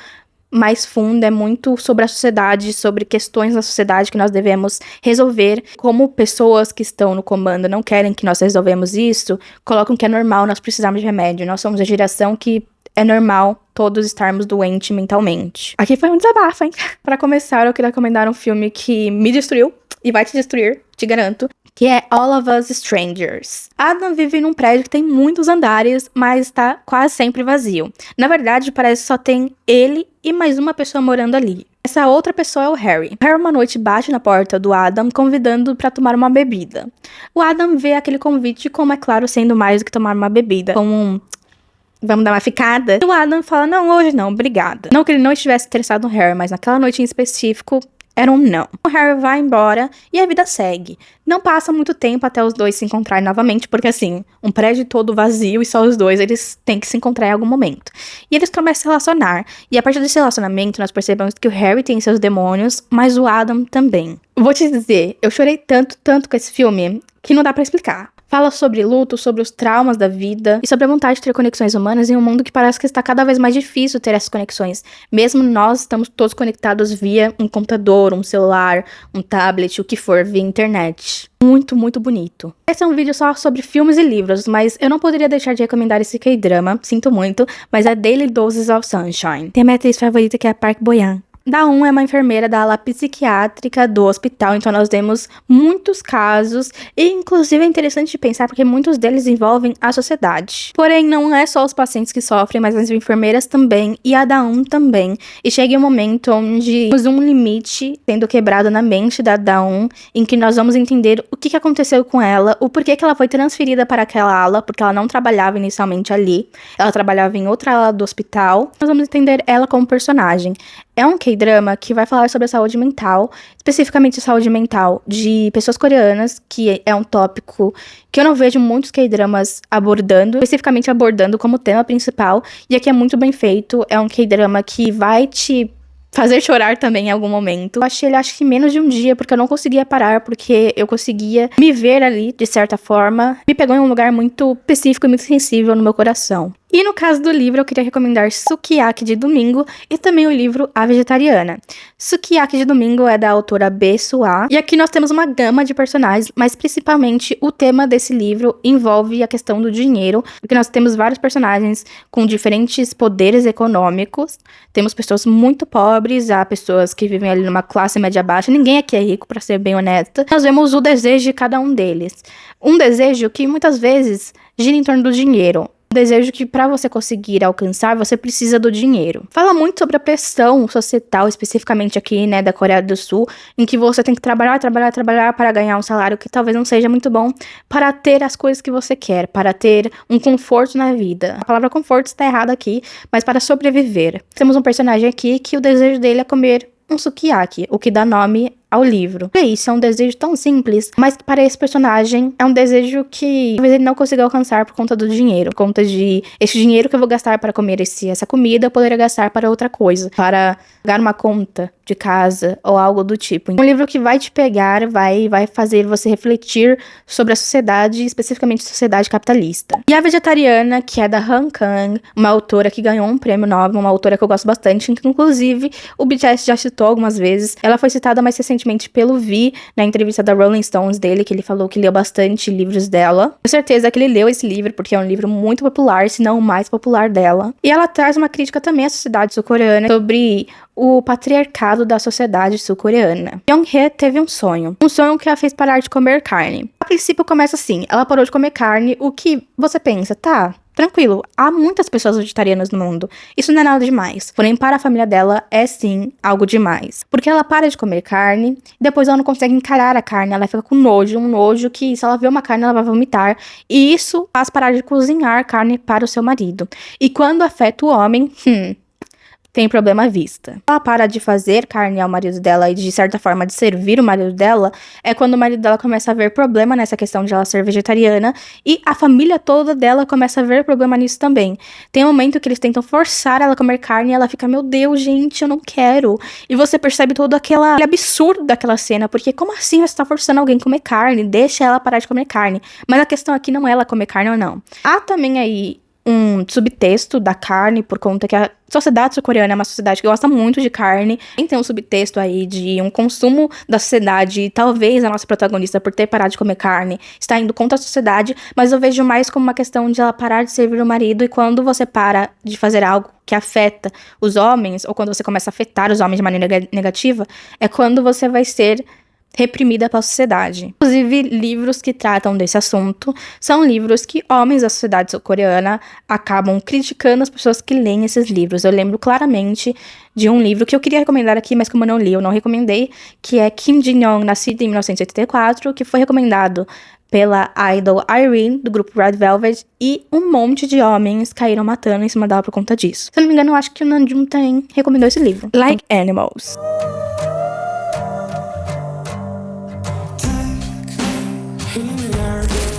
mais funda, é muito sobre a sociedade, sobre questões da sociedade que nós devemos resolver. Como pessoas que estão no comando não querem que nós resolvemos isso, colocam que é normal nós precisarmos de remédio. Nós somos a geração que é normal todos estarmos doentes mentalmente. Aqui foi um desabafo, hein? Pra começar, eu queria recomendar um filme que me destruiu e vai te destruir, te garanto, que é All of Us Strangers. Adam vive num prédio que tem muitos andares, mas está quase sempre vazio. Na verdade, parece que só tem ele e mais uma pessoa morando ali. Essa outra pessoa é o Harry. O Harry uma noite bate na porta do Adam, convidando para tomar uma bebida. O Adam vê aquele convite como, é claro, sendo mais do que tomar uma bebida, como um vamos dar uma ficada. E o Adam fala, não, hoje não, obrigada. Não que ele não estivesse interessado no Harry, mas naquela noite em específico, era um não. O Harry vai embora e a vida segue. Não passa muito tempo até os dois se encontrarem novamente, porque assim, um prédio todo vazio e só os dois, eles têm que se encontrar em algum momento. E eles começam a se relacionar. E a partir desse relacionamento, nós percebemos que o Harry tem seus demônios, mas o Adam também. Vou te dizer, eu chorei tanto com esse filme, que não dá pra explicar. Fala sobre luto, sobre os traumas da vida e sobre a vontade de ter conexões humanas em um mundo que parece que está cada vez mais difícil ter essas conexões. Mesmo nós estamos todos conectados via um computador, um celular, um tablet, o que for, via internet. Muito bonito. Esse é um vídeo só sobre filmes e livros, mas eu não poderia deixar de recomendar esse K-drama, sinto muito, mas é Daily Doses of Sunshine. Tem a minha atriz favorita que é a Park Bo-young. Da-un é uma enfermeira da ala psiquiátrica do hospital, então nós temos muitos casos, e inclusive é interessante de pensar porque muitos deles envolvem a sociedade. Porém, não é só os pacientes que sofrem, mas as enfermeiras também, e a Da-un também. E chega um momento onde temos um limite sendo quebrado na mente da Da-un, em que nós vamos entender o que aconteceu com ela, o porquê que ela foi transferida para aquela ala, porque ela não trabalhava inicialmente ali, ela trabalhava em outra ala do hospital. Nós vamos entender ela como personagem. É um K-drama que vai falar sobre a saúde mental, especificamente a saúde mental de pessoas coreanas, que é um tópico que eu não vejo muitos K-dramas abordando, especificamente abordando como tema principal, e aqui é muito bem feito. É um K-drama que vai te fazer chorar também em algum momento. Eu achei ele, acho que menos de um dia, porque eu não conseguia parar, porque eu conseguia me ver ali, de certa forma. Me pegou em um lugar muito específico e muito sensível no meu coração. E no caso do livro, eu queria recomendar Sukiyaki de Domingo e também o livro A Vegetariana. Sukiyaki de Domingo é da autora Bae Soo-ah, e aqui nós temos uma gama de personagens, mas principalmente o tema desse livro envolve a questão do dinheiro, porque nós temos vários personagens com diferentes poderes econômicos, temos pessoas muito pobres, há pessoas que vivem ali numa classe média baixa, ninguém aqui é rico, pra ser bem honesta. Nós vemos o desejo de cada um deles. Um desejo que muitas vezes gira em torno do dinheiro. Desejo que para você conseguir alcançar, você precisa do dinheiro. Fala muito sobre a pressão societal, especificamente aqui, né, da Coreia do Sul, em que você tem que trabalhar para ganhar um salário que talvez não seja muito bom, para ter as coisas que você quer, para ter um conforto na vida. A palavra conforto está errada aqui, mas para sobreviver. Temos um personagem aqui que o desejo dele é comer um sukiyaki, o que dá nome ao livro. É isso, é um desejo tão simples, mas que para esse personagem é um desejo que talvez ele não consiga alcançar por conta do dinheiro, por conta de esse dinheiro que eu vou gastar para comer essa comida, eu poderia gastar para outra coisa, para pagar uma conta de casa ou algo do tipo. Um livro que vai te pegar, vai fazer você refletir sobre a sociedade, especificamente a sociedade capitalista. E A Vegetariana, que é da Han Kang, uma autora que ganhou um prêmio Nobel, uma autora que eu gosto bastante, que inclusive o BTS já citou algumas vezes. Ela foi citada mais recentemente pelo Vi, na entrevista da Rolling Stones dele, que ele falou que leu bastante livros dela. Com certeza que ele leu esse livro, porque é um livro muito popular, se não o mais popular dela. E ela traz uma crítica também à sociedade sul-coreana sobre o patriarcado da sociedade sul-coreana. Young-hee teve um sonho que a fez parar de comer carne. A princípio começa assim, ela parou de comer carne, o que você pensa, tá, tranquilo, há muitas pessoas vegetarianas no mundo, isso não é nada demais. Porém, para a família dela, é sim algo demais. Porque ela para de comer carne, e depois ela não consegue encarar a carne, ela fica com nojo, um nojo que se ela vê uma carne, ela vai vomitar. E isso faz parar de cozinhar carne para o seu marido. E quando afeta o homem, tem problema à vista. Ela para de fazer carne ao marido dela e, de certa forma, de servir o marido dela, é quando o marido dela começa a ver problema nessa questão de ela ser vegetariana, e a família toda dela começa a ver problema nisso também. Tem um momento que eles tentam forçar ela a comer carne e ela fica, meu Deus, gente, eu não quero. E você percebe todo aquele absurdo daquela cena, porque como assim você tá forçando alguém a comer carne? Deixa ela parar de comer carne. Mas a questão aqui não é ela comer carne ou não. Há também aí um subtexto da carne, por conta que a sociedade sul-coreana é uma sociedade que gosta muito de carne. Tem um subtexto aí de um consumo da sociedade, e talvez a nossa protagonista, por ter parado de comer carne, está indo contra a sociedade, mas eu vejo mais como uma questão de ela parar de servir o marido, e quando você para de fazer algo que afeta os homens, ou quando você começa a afetar os homens de maneira negativa, é quando você vai ser reprimida pela sociedade. Inclusive, livros que tratam desse assunto são livros que homens da sociedade sul-coreana acabam criticando as pessoas que leem esses livros. Eu lembro claramente de um livro que eu queria recomendar aqui, mas como eu não li, eu não recomendei, que é Kim Jin-young, nascido em 1984, que foi recomendado pela idol Irene, do grupo Red Velvet, e um monte de homens caíram matando em cima dela por conta disso. Se eu não me engano, eu acho que o Namjoon também recomendou esse livro. Like Animals.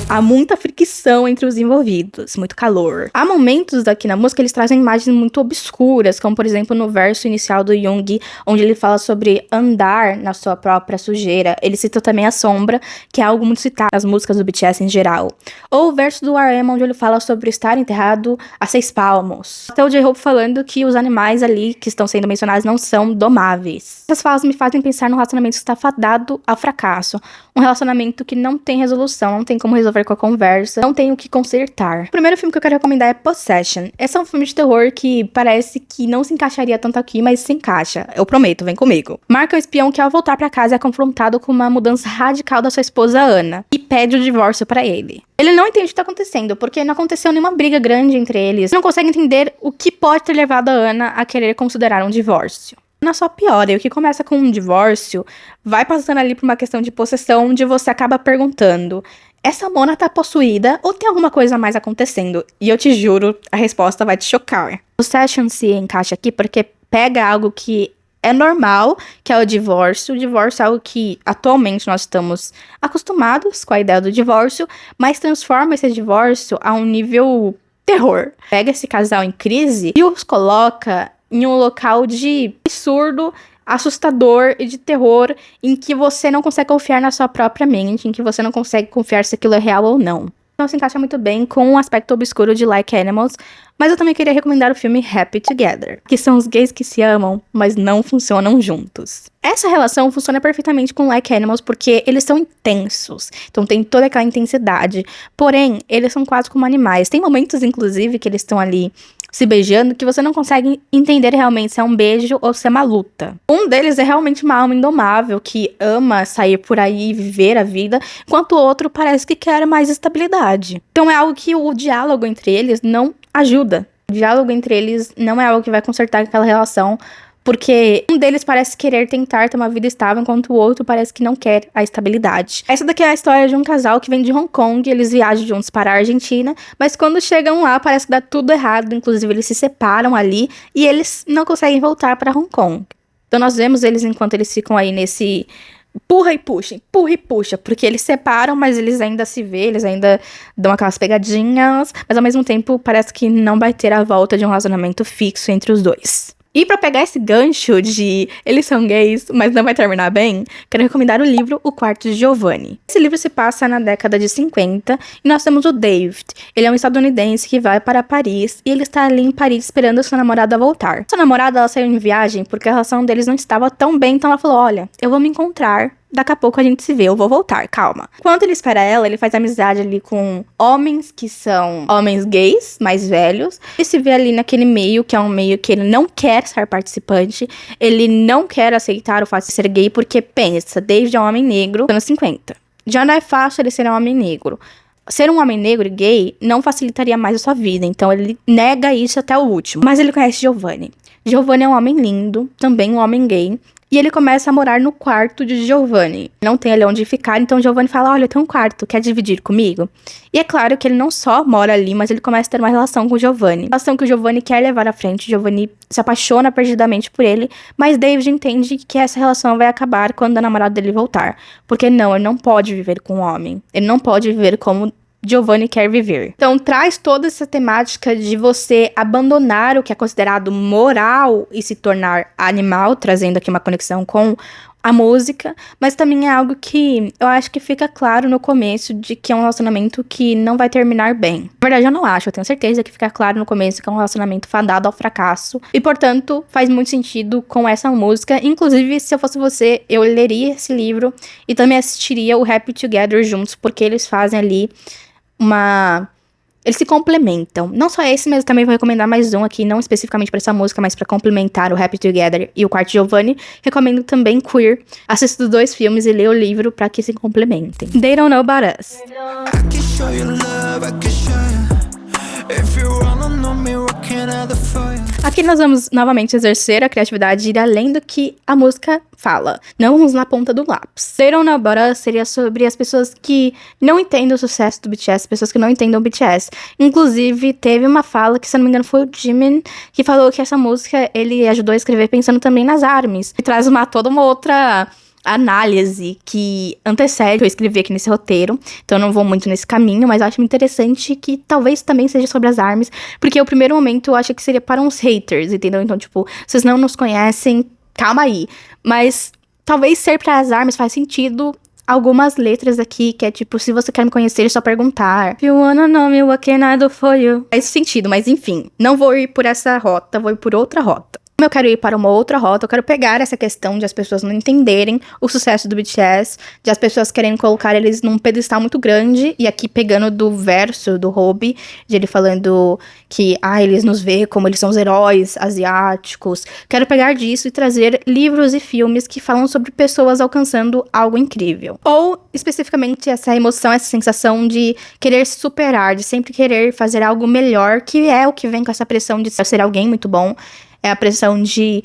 Há muita fricção entre os envolvidos, muito calor. Há momentos aqui na música, eles trazem imagens muito obscuras, como por exemplo no verso inicial do Yoongi, onde ele fala sobre andar na sua própria sujeira. Ele cita também a sombra, que é algo muito citado nas músicas do BTS em geral. Ou o verso do RM, onde ele fala sobre estar enterrado a 6 palmos. Até o J-Hope falando que os animais ali que estão sendo mencionados não são domáveis. Essas falas me fazem pensar num relacionamento que está fadado ao fracasso. Um relacionamento que não tem resolução, não tem como resolver com a conversa, não tem o que consertar. O primeiro filme que eu quero recomendar é Possession. Esse é um filme de terror que parece que não se encaixaria tanto aqui, mas se encaixa. Eu prometo, vem comigo. Mark é um espião que ao voltar pra casa é confrontado com uma mudança radical da sua esposa Ana e pede o divórcio pra ele. Ele não entende o que tá acontecendo, porque não aconteceu nenhuma briga grande entre eles. Não consegue entender o que pode ter levado a Ana a querer considerar um divórcio. Na só piora, e o que começa com um divórcio, vai passando ali por uma questão de possessão, onde você acaba perguntando, essa Mona tá possuída ou tem alguma coisa mais acontecendo? E eu te juro, a resposta vai te chocar. O Session se encaixa aqui porque pega algo que é normal, que é o divórcio. O divórcio é algo que atualmente nós estamos acostumados com a ideia do divórcio, mas transforma esse divórcio a um nível terror. Pega esse casal em crise e os coloca em um local de absurdo, assustador e de terror, em que você não consegue confiar na sua própria mente, em que você não consegue confiar se aquilo é real ou não. Então se encaixa muito bem com o aspecto obscuro de Like Animals, mas eu também queria recomendar o filme Happy Together, que são os gays que se amam, mas não funcionam juntos. Essa relação funciona perfeitamente com Like Animals porque eles são intensos, então tem toda aquela intensidade, porém, eles são quase como animais. Tem momentos, inclusive, que eles estão ali se beijando, que você não consegue entender realmente se é um beijo ou se é uma luta. Um deles é realmente uma alma indomável, que ama sair por aí e viver a vida, enquanto o outro parece que quer mais estabilidade. Então é algo que o diálogo entre eles não ajuda. O diálogo entre eles não é algo que vai consertar aquela relação, porque um deles parece querer tentar ter uma vida estável, enquanto o outro parece que não quer a estabilidade. Essa daqui é a história de um casal que vem de Hong Kong, eles viajam juntos para a Argentina, mas quando chegam lá parece que dá tudo errado, inclusive eles se separam ali e eles não conseguem voltar para Hong Kong. Então nós vemos eles enquanto eles ficam aí nesse empurra e puxa, porque eles separam, mas eles ainda se vê, eles ainda dão aquelas pegadinhas, mas ao mesmo tempo parece que não vai ter a volta de um relacionamento fixo entre os dois. E pra pegar esse gancho de eles são gays, mas não vai terminar bem, quero recomendar o livro O Quarto de Giovanni. Esse livro se passa na década de 50 e nós temos o David. Ele é um estadunidense que vai para Paris e ele está ali em Paris esperando a sua namorada voltar. Sua namorada, ela saiu em viagem porque a relação deles não estava tão bem, então ela falou, olha, eu vou me encontrar, daqui a pouco a gente se vê, eu vou voltar, calma. Enquanto ele espera ela, ele faz amizade ali com homens que são homens gays, mais velhos. Ele se vê ali naquele meio, que é um meio que ele não quer ser participante, ele não quer aceitar o fato de ser gay, porque pensa, desde um homem negro, anos 50. Já não é fácil ele ser um homem negro. Ser um homem negro e gay não facilitaria mais a sua vida, então ele nega isso até o último. Mas ele conhece Giovanni. Giovanni é um homem lindo, também um homem gay, E ele começa a morar no quarto de Giovanni. Não tem ali onde ficar, então Giovanni fala, olha, tem um quarto, quer dividir comigo? E é claro que ele não só mora ali, mas ele começa a ter uma relação com o Giovanni. Uma relação que o Giovanni quer levar à frente, Giovanni se apaixona perdidamente por ele, mas David entende que essa relação vai acabar quando a namorada dele voltar. Porque não, ele não pode viver com um homem. Ele não pode viver como Giovanni quer viver. Então traz toda essa temática de você abandonar o que é considerado moral e se tornar animal, trazendo aqui uma conexão com a música, mas também é algo que eu acho que fica claro no começo de que é um relacionamento que não vai terminar bem. Na verdade, eu não acho, eu tenho certeza que fica claro no começo que é um relacionamento fadado ao fracasso, e portanto, faz muito sentido com essa música. Inclusive, se eu fosse você, eu leria esse livro e também assistiria o Happy Together juntos, porque eles fazem ali eles se complementam. Não só esse, mas eu também vou recomendar mais um aqui, não especificamente para essa música, mas para complementar o Happy Together e o Quarto Giovanni. Recomendo também Queer. Assista os 2 filmes e lê o livro para que se complementem. They Don't Know About Us. Aqui nós vamos novamente exercer a criatividade e ir além do que a música fala. Não vamos na ponta do lápis. They Don't Know About Us seria sobre as pessoas que não entendem o sucesso do BTS, pessoas que não entendem o BTS. Inclusive, teve uma fala que, se eu não me engano, foi o Jimin, que falou que essa música ele ajudou a escrever pensando também nas ARMYs. E traz toda uma outra análise que antecede eu escrevi aqui nesse roteiro, então eu não vou muito nesse caminho, mas eu acho interessante que talvez também seja sobre as ARMYs, porque o primeiro momento eu acho que seria para uns haters, entendeu? Então, tipo, vocês não nos conhecem, calma aí, mas talvez ser para as ARMYs faz sentido. Algumas letras aqui, que é tipo, se você quer me conhecer, é só perguntar. If you wanna know me, what can I do for you? Faz sentido, mas enfim, não vou ir por essa rota, vou ir por outra rota. Como eu quero ir para uma outra rota, eu quero pegar essa questão de as pessoas não entenderem o sucesso do BTS, de as pessoas querendo colocar eles num pedestal muito grande, e aqui pegando do verso do Hobby, de ele falando que, eles nos veem como eles são os heróis asiáticos. Quero pegar disso e trazer livros e filmes que falam sobre pessoas alcançando algo incrível. Ou, especificamente, essa emoção, essa sensação de querer se superar, de sempre querer fazer algo melhor, que é o que vem com essa pressão de ser alguém muito bom. É a pressão de,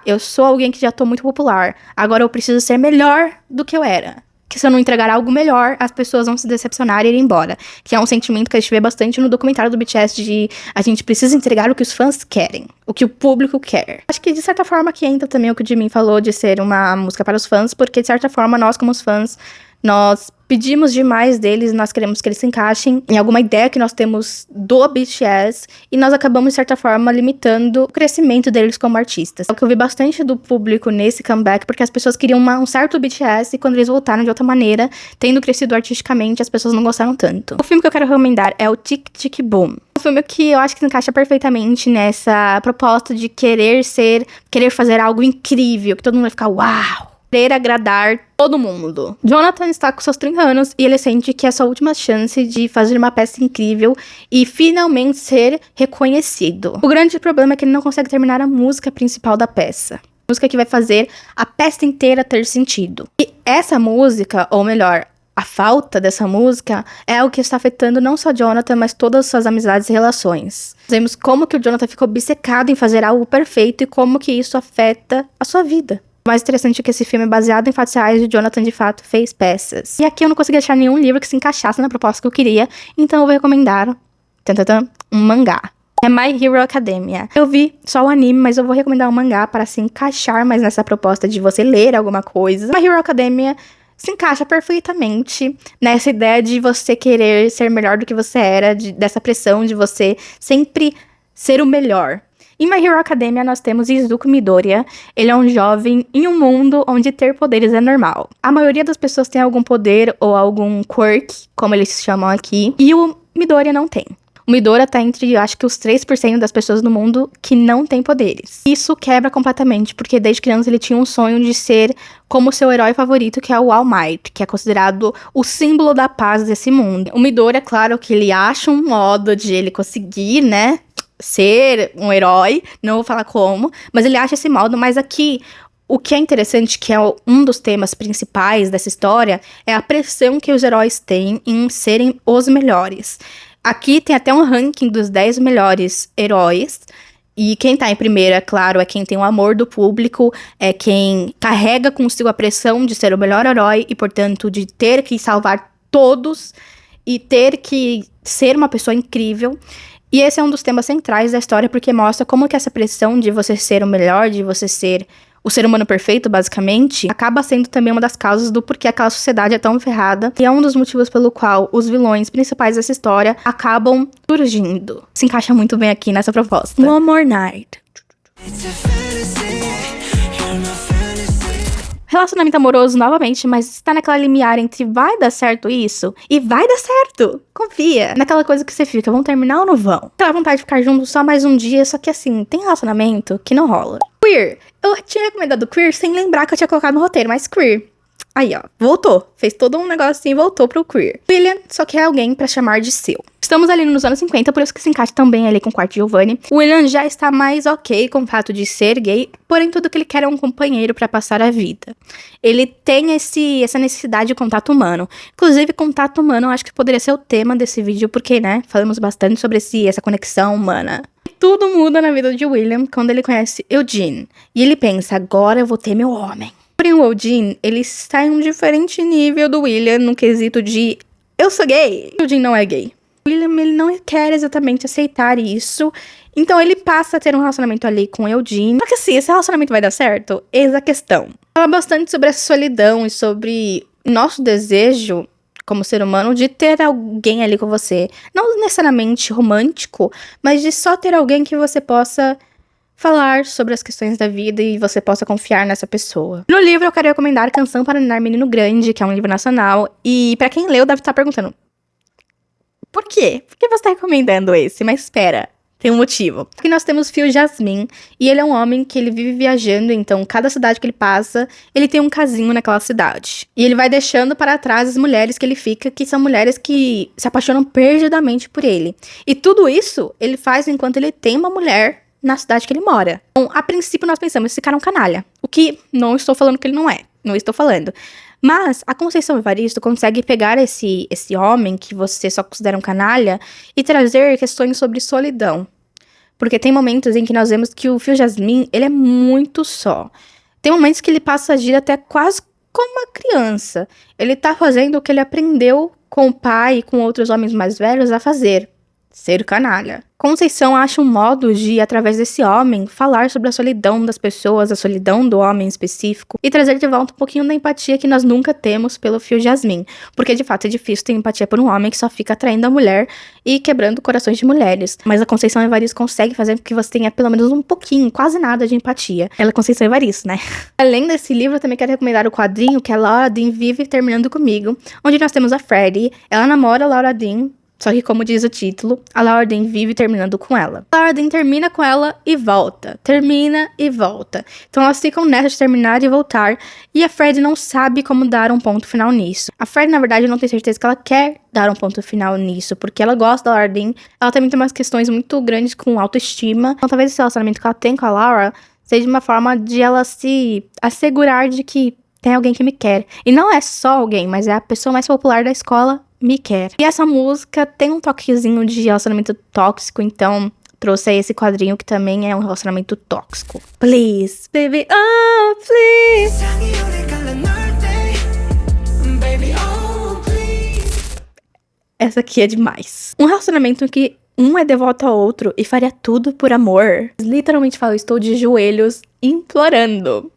eu sou alguém que já tô muito popular, agora eu preciso ser melhor do que eu era. Que se eu não entregar algo melhor, as pessoas vão se decepcionar e ir embora. Que é um sentimento que a gente vê bastante no documentário do BTS de a gente precisa entregar o que os fãs querem, o que o público quer. Acho que de certa forma aqui entra também o que o Jimin falou de ser uma música para os fãs, porque de certa forma nós como os fãs, nós pedimos demais deles, nós queremos que eles se encaixem em alguma ideia que nós temos do BTS e nós acabamos, de certa forma, limitando o crescimento deles como artistas. É o que eu vi bastante do público nesse comeback, porque as pessoas queriam um certo BTS e quando eles voltaram de outra maneira, tendo crescido artisticamente, as pessoas não gostaram tanto. O filme que eu quero recomendar é o Tic Tic Boom. Um filme que eu acho que se encaixa perfeitamente nessa proposta de querer fazer algo incrível, que todo mundo vai ficar uau! Querer agradar todo mundo. Jonathan está com seus 30 anos e ele sente que é a sua última chance de fazer uma peça incrível e finalmente ser reconhecido. O grande problema é que ele não consegue terminar a música principal da peça. A música que vai fazer a peça inteira ter sentido. E essa música, ou melhor, a falta dessa música é o que está afetando não só Jonathan, mas todas as suas amizades e relações. Vemos como que o Jonathan ficou obcecado em fazer algo perfeito e como que isso afeta a sua vida. O mais interessante é que esse filme é baseado em fatos reais e o Jonathan, de fato, fez peças. E aqui eu não consegui achar nenhum livro que se encaixasse na proposta que eu queria, então eu vou recomendar um mangá. É My Hero Academia. Eu vi só o anime, mas eu vou recomendar um mangá para se encaixar mais nessa proposta de você ler alguma coisa. My Hero Academia se encaixa perfeitamente nessa ideia de você querer ser melhor do que você era, dessa pressão de você sempre ser o melhor. Em My Hero Academia, nós temos Izuku Midoriya. Ele é um jovem em um mundo onde ter poderes é normal. A maioria das pessoas tem algum poder ou algum quirk, como eles chamam aqui, e o Midoriya não tem. O Midoriya tá entre, acho que os 3% das pessoas no mundo que não tem poderes. Isso quebra completamente, porque desde criança ele tinha um sonho de ser como seu herói favorito, que é o All Might, que é considerado o símbolo da paz desse mundo. O Midoriya, claro que ele acha um modo de ele conseguir, ser um herói, não vou falar como, mas ele acha esse modo, mas aqui o que é interessante, que é um dos temas principais dessa história, é a pressão que os heróis têm em serem os melhores. Aqui tem até um ranking dos 10 melhores heróis, E quem tá em primeiro, é claro, é quem tem o amor do público, é quem carrega consigo a pressão de ser o melhor herói e, portanto, de ter que salvar todos e ter que ser uma pessoa incrível. E esse é um dos temas centrais da história, porque mostra como que essa pressão de você ser o melhor, de você ser o ser humano perfeito, basicamente, acaba sendo também uma das causas do porquê aquela sociedade é tão ferrada. E é um dos motivos pelo qual os vilões principais dessa história acabam surgindo. Se encaixa muito bem aqui nessa proposta. One More Night. Relacionamento amoroso novamente, mas está naquela limiar entre vai dar certo isso e vai dar certo. Confia. Naquela coisa que você fica, vão terminar ou não vão? Aquela vontade de ficar junto só mais um dia, só que assim, tem relacionamento que não rola. Queer. Eu tinha recomendado Queer sem lembrar que eu tinha colocado no roteiro, mas Queer. Aí, ó, voltou. Fez todo um negocinho e voltou pro Queer. William só quer alguém pra chamar de seu. Estamos ali nos anos 50, por isso que se encaixa também ali com o quarto de Giovanni. William já está mais ok com o fato de ser gay, porém tudo que ele quer é um companheiro pra passar a vida. Ele tem essa necessidade de contato humano. Inclusive, contato humano eu acho que poderia ser o tema desse vídeo, porque, né, falamos bastante sobre essa conexão humana. Tudo muda na vida de William quando ele conhece Eugene. E ele pensa, agora eu vou ter meu homem. Porém, o Eugene, ele está em um diferente nível do William no quesito de eu sou gay. O Eugene não é gay. O William, ele não quer exatamente aceitar isso. Então, ele passa a ter um relacionamento ali com o Eugene. Só que assim, esse relacionamento vai dar certo? Eis a questão. Fala bastante sobre a solidão e sobre nosso desejo como ser humano de ter alguém ali com você. Não necessariamente romântico, mas de só ter alguém que você possa falar sobre as questões da vida e você possa confiar nessa pessoa. No livro eu quero recomendar Canção para Ninar Menino Grande, que é um livro nacional, e pra quem leu deve estar perguntando, por quê? Por que você tá recomendando esse? Mas espera, tem um motivo. Porque nós temos Phil Jasmin, e ele é um homem que ele vive viajando, então cada cidade que ele passa, ele tem um casinho naquela cidade. E ele vai deixando para trás as mulheres que ele fica, que são mulheres que se apaixonam perdidamente por ele. E tudo isso ele faz enquanto ele tem uma mulher na cidade que ele mora. Então, a princípio nós pensamos, esse cara é um canalha. O que não estou falando que ele não é. Não estou falando. Mas a Conceição Evaristo consegue pegar esse homem que você só considera um canalha e trazer questões sobre solidão. Porque tem momentos em que nós vemos que o Phil Jasmin, ele é muito só. Tem momentos que ele passa a agir até quase como uma criança. Ele tá fazendo o que ele aprendeu com o pai e com outros homens mais velhos a fazer. Ser canalha. Conceição acha um modo de, através desse homem, falar sobre a solidão das pessoas, a solidão do homem em específico, e trazer de volta um pouquinho da empatia que nós nunca temos pelo Phil Jasmin. Porque, de fato, é difícil ter empatia por um homem que só fica atraindo a mulher e quebrando corações de mulheres. Mas a Conceição Evaristo consegue fazer com que você tenha pelo menos um pouquinho, quase nada de empatia. Ela é Conceição Evaristo, né? Além desse livro, eu também quero recomendar o quadrinho que é Laura Dean Vive Terminando Comigo, onde nós temos a Freddie, ela namora a Laura Dean, só que, como diz o título, a Laura Dean vive terminando com ela. A Laura Dean termina com ela e volta. Termina e volta. Então elas ficam nessa de terminar e voltar. E a Fred não sabe como dar um ponto final nisso. A Fred, na verdade, não tem certeza que ela quer dar um ponto final nisso. Porque ela gosta da Laura Dean. Ela também tem umas questões muito grandes com autoestima. Então talvez esse relacionamento que ela tem com a Laura seja uma forma de ela se assegurar de que tem alguém que me quer. E não é só alguém, mas é a pessoa mais popular da escola me quer. E essa música tem um toquezinho de relacionamento tóxico, então trouxe aí esse quadrinho que também é um relacionamento tóxico. Please, baby, oh, please. Essa aqui é demais. Um relacionamento que um é devoto ao outro e faria tudo por amor. Literalmente falo, estou de joelhos implorando.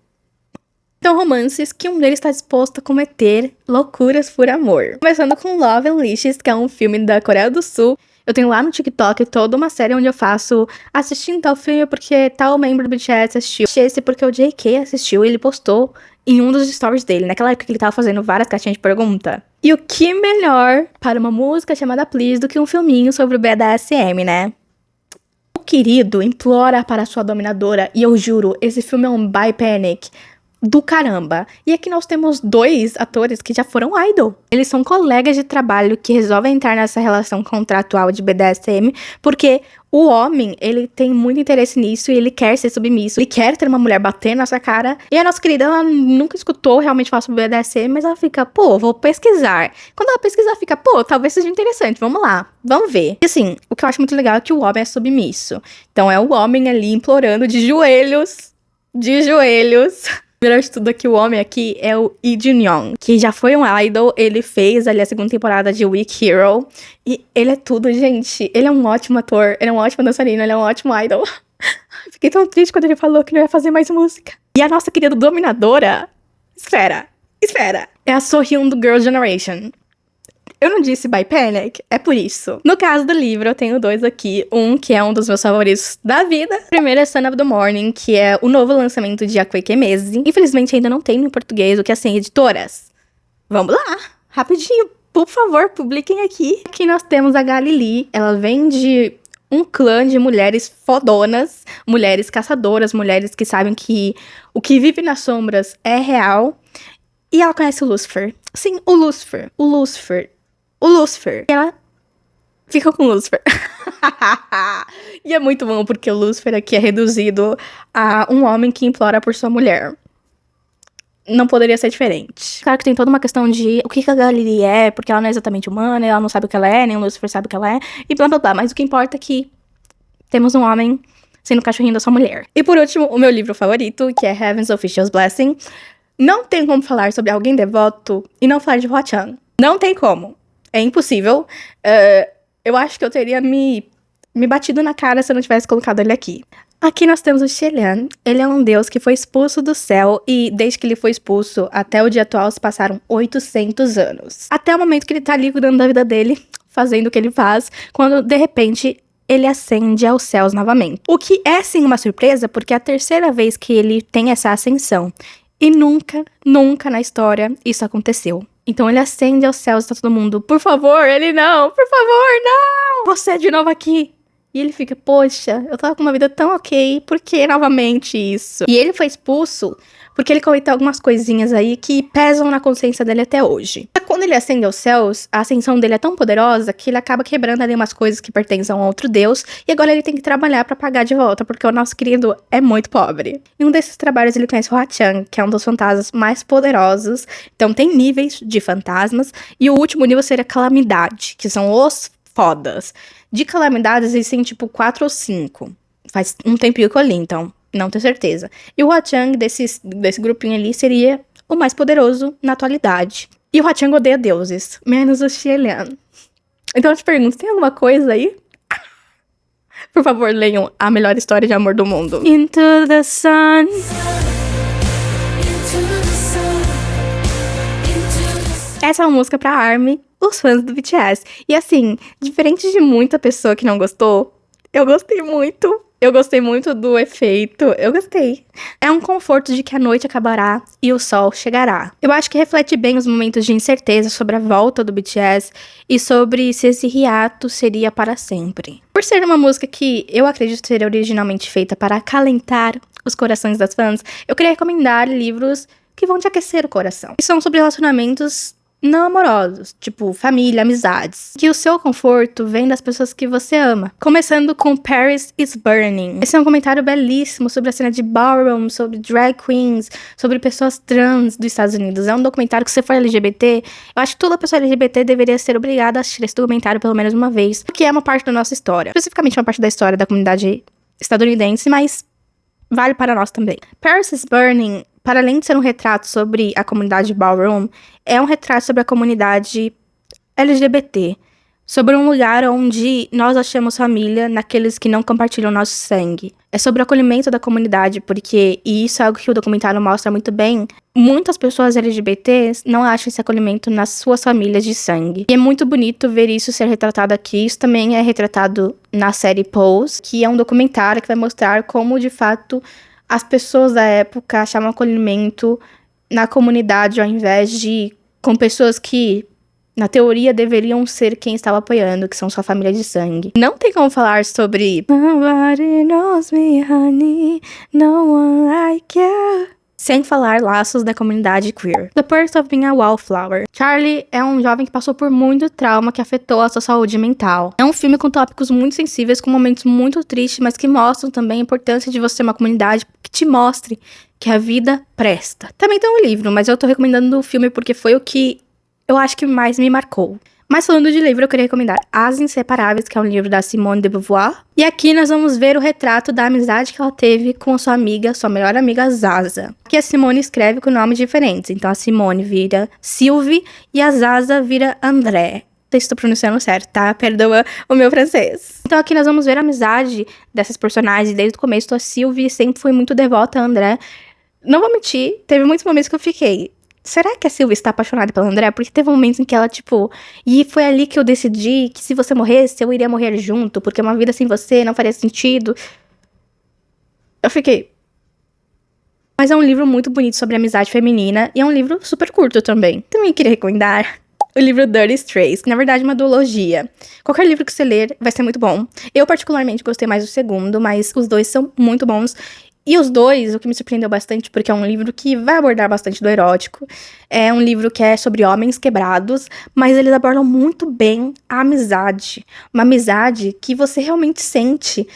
São romances que um deles está disposto a cometer loucuras por amor. Começando com Love Unleashed, que é um filme da Coreia do Sul. Eu tenho lá no TikTok toda uma série onde eu faço assistindo tal filme porque tal membro do BTS assistiu. Esse porque o JK assistiu e ele postou em um dos stories dele, naquela época que ele tava fazendo várias caixinhas de pergunta. E o que melhor para uma música chamada Please do que um filminho sobre o BDSM, né? O querido implora para sua dominadora e eu juro, esse filme é um buy panic. do caramba. E aqui nós temos 2 atores que já foram idol. Eles são colegas de trabalho que resolvem entrar nessa relação contratual de BDSM, porque o homem, ele tem muito interesse nisso e ele quer ser submisso. Ele quer ter uma mulher batendo na sua cara. E a nossa querida, ela nunca escutou realmente falar sobre BDSM, mas ela fica, pô, vou pesquisar. Quando ela pesquisar, fica, pô, talvez seja interessante, vamos lá, vamos ver. E assim, o que eu acho muito legal é que o homem é submisso. Então é o homem ali implorando de joelhos. O melhor de tudo é que o homem aqui é o Lee Jun-young, que já foi um idol, ele fez ali a 2ª temporada de Weak Hero, e ele é tudo, gente. Ele é um ótimo ator, ele é um ótimo dançarino, ele é um ótimo idol. Fiquei tão triste quando ele falou que não ia fazer mais música. E a nossa querida dominadora, espera, é a Sohyun do Girls' Generation. Eu não disse by Panic, é por isso. No caso do livro, eu tenho 2 aqui. Um que é um dos meus favoritos da vida. O primeiro é Son of the Morning, que é o novo lançamento de Akoi Kemezi. Infelizmente, ainda não tem em português, o que é sem editoras. Vamos lá, rapidinho. Por favor, publiquem aqui. Aqui nós temos a Galili. Ela vem de um clã de mulheres fodonas, mulheres caçadoras, mulheres que sabem que o que vive nas sombras é real. E ela conhece o Lucifer. Sim, o Lucifer. E ela fica com o Lucifer. E é muito bom, porque o Lucifer aqui é reduzido a um homem que implora por sua mulher. Não poderia ser diferente. Claro que tem toda uma questão de o que a Galili é, porque ela não é exatamente humana, ela não sabe o que ela é, nem o Lucifer sabe o que ela é, e blá blá blá. Mas o que importa é que temos um homem sendo o cachorrinho da sua mulher. E por último, o meu livro favorito, que é Heaven's Official's Blessing. Não tem como falar sobre alguém devoto e não falar de Hwa Chang. Não tem como. É impossível. Eu acho que eu teria me batido na cara se eu não tivesse colocado ele aqui. Aqui nós temos o Xelian. Ele é um deus que foi expulso do céu e desde que ele foi expulso até o dia atual se passaram 800 anos. Até o momento que ele tá ali cuidando da vida dele, fazendo o que ele faz, quando de repente ele ascende aos céus novamente. O que é sim uma surpresa, porque é a 3ª vez que ele tem essa ascensão. E nunca na história isso aconteceu. Então ele ascende aos céus e tá todo mundo, por favor, ele não, por favor, não! Você é de novo aqui. E ele fica, poxa, eu tava com uma vida tão ok, por que novamente isso? E ele foi expulso porque ele cometeu algumas coisinhas aí que pesam na consciência dele até hoje. Quando ele ascende aos céus, a ascensão dele é tão poderosa que ele acaba quebrando ali umas coisas que pertencem a um outro deus, e agora ele tem que trabalhar pra pagar de volta, porque o nosso querido é muito pobre. Em um desses trabalhos ele conhece o Hwa Chang, que é um dos fantasmas mais poderosos, então tem níveis de fantasmas, e o último nível seria Calamidade, que são os fodas. De calamidades, existem tipo 4 ou 5. Faz um tempinho que eu li, então não tenho certeza. E o Hwa Chang desse grupinho ali seria o mais poderoso na atualidade. E o Hwa Chang odeia deuses, menos o Xelian. Então eu te pergunto, tem alguma coisa aí? Por favor, leiam A Melhor História de Amor do Mundo. Into the sun. Essa é uma música pra ARMY, os fãs do BTS. E assim, diferente de muita pessoa que não gostou, eu gostei muito. Eu gostei muito do efeito, eu gostei. É um conforto de que a noite acabará e o sol chegará. Eu acho que reflete bem os momentos de incerteza sobre a volta do BTS e sobre se esse hiato seria para sempre. Por ser uma música que eu acredito ser originalmente feita para acalentar os corações das fãs, eu queria recomendar livros que vão te aquecer o coração. E são sobre relacionamentos não amorosos, tipo família, amizades. Que o seu conforto vem das pessoas que você ama. Começando com Paris is Burning. Esse é um comentário belíssimo sobre a cena de ballroom, sobre drag queens, sobre pessoas trans dos Estados Unidos. É um documentário que, se for LGBT, eu acho que toda pessoa LGBT deveria ser obrigada a assistir esse documentário pelo menos uma vez, porque é uma parte da nossa história. Especificamente uma parte da história da comunidade estadunidense, mas vale para nós também. Paris is Burning, para além de ser um retrato sobre a comunidade ballroom, é um retrato sobre a comunidade LGBT, sobre um lugar onde nós achamos família naqueles que não compartilham nosso sangue. É sobre o acolhimento da comunidade, porque, e isso é algo que o documentário mostra muito bem, muitas pessoas LGBTs não acham esse acolhimento nas suas famílias de sangue. E é muito bonito ver isso ser retratado aqui. Isso também é retratado na série Pose, que é um documentário que vai mostrar como, de fato, as pessoas da época achavam acolhimento na comunidade, ao invés de com pessoas que, na teoria, deveriam ser quem estava apoiando, que são sua família de sangue. Não tem como falar sobre Nobody knows me, honey, no one like you. sem falar laços da comunidade queer. The Perks of Being a Wallflower. Charlie é um jovem que passou por muito trauma que afetou a sua saúde mental. É um filme com tópicos muito sensíveis, com momentos muito tristes, mas que mostram também a importância de você ter uma comunidade que te mostre que a vida presta. Também tem um livro, mas eu tô recomendando o filme porque foi o que eu acho que mais me marcou. Mas falando de livro, eu queria recomendar As Inseparáveis, que é um livro da Simone de Beauvoir. E aqui nós vamos ver o retrato da amizade que ela teve com a sua amiga, sua melhor amiga Zaza. Que a Simone escreve com nomes diferentes. Então a Simone vira Sylvie e a Zaza vira André. Não sei se estou pronunciando certo, tá? Perdoa o meu francês. Então aqui nós vamos ver a amizade dessas personagens desde o começo. A Sylvie sempre foi muito devota a André. Não vou mentir, teve muitos momentos que eu fiquei... Será que a Sylvie está apaixonada pela André? Porque teve momentos em que ela, tipo... E foi ali que eu decidi que se você morresse, eu iria morrer junto. Porque uma vida sem você não faria sentido. Eu fiquei... Mas é um livro muito bonito sobre amizade feminina. E é um livro super curto também. Também queria recomendar o livro Dirty Strays, que na verdade é uma duologia. Qualquer livro que você ler vai ser muito bom. Eu particularmente gostei mais do segundo, mas os dois são muito bons. E os dois, o que me surpreendeu bastante, porque é um livro que vai abordar bastante do erótico. É um livro que é sobre homens quebrados, mas eles abordam muito bem a amizade. Uma amizade que você realmente sente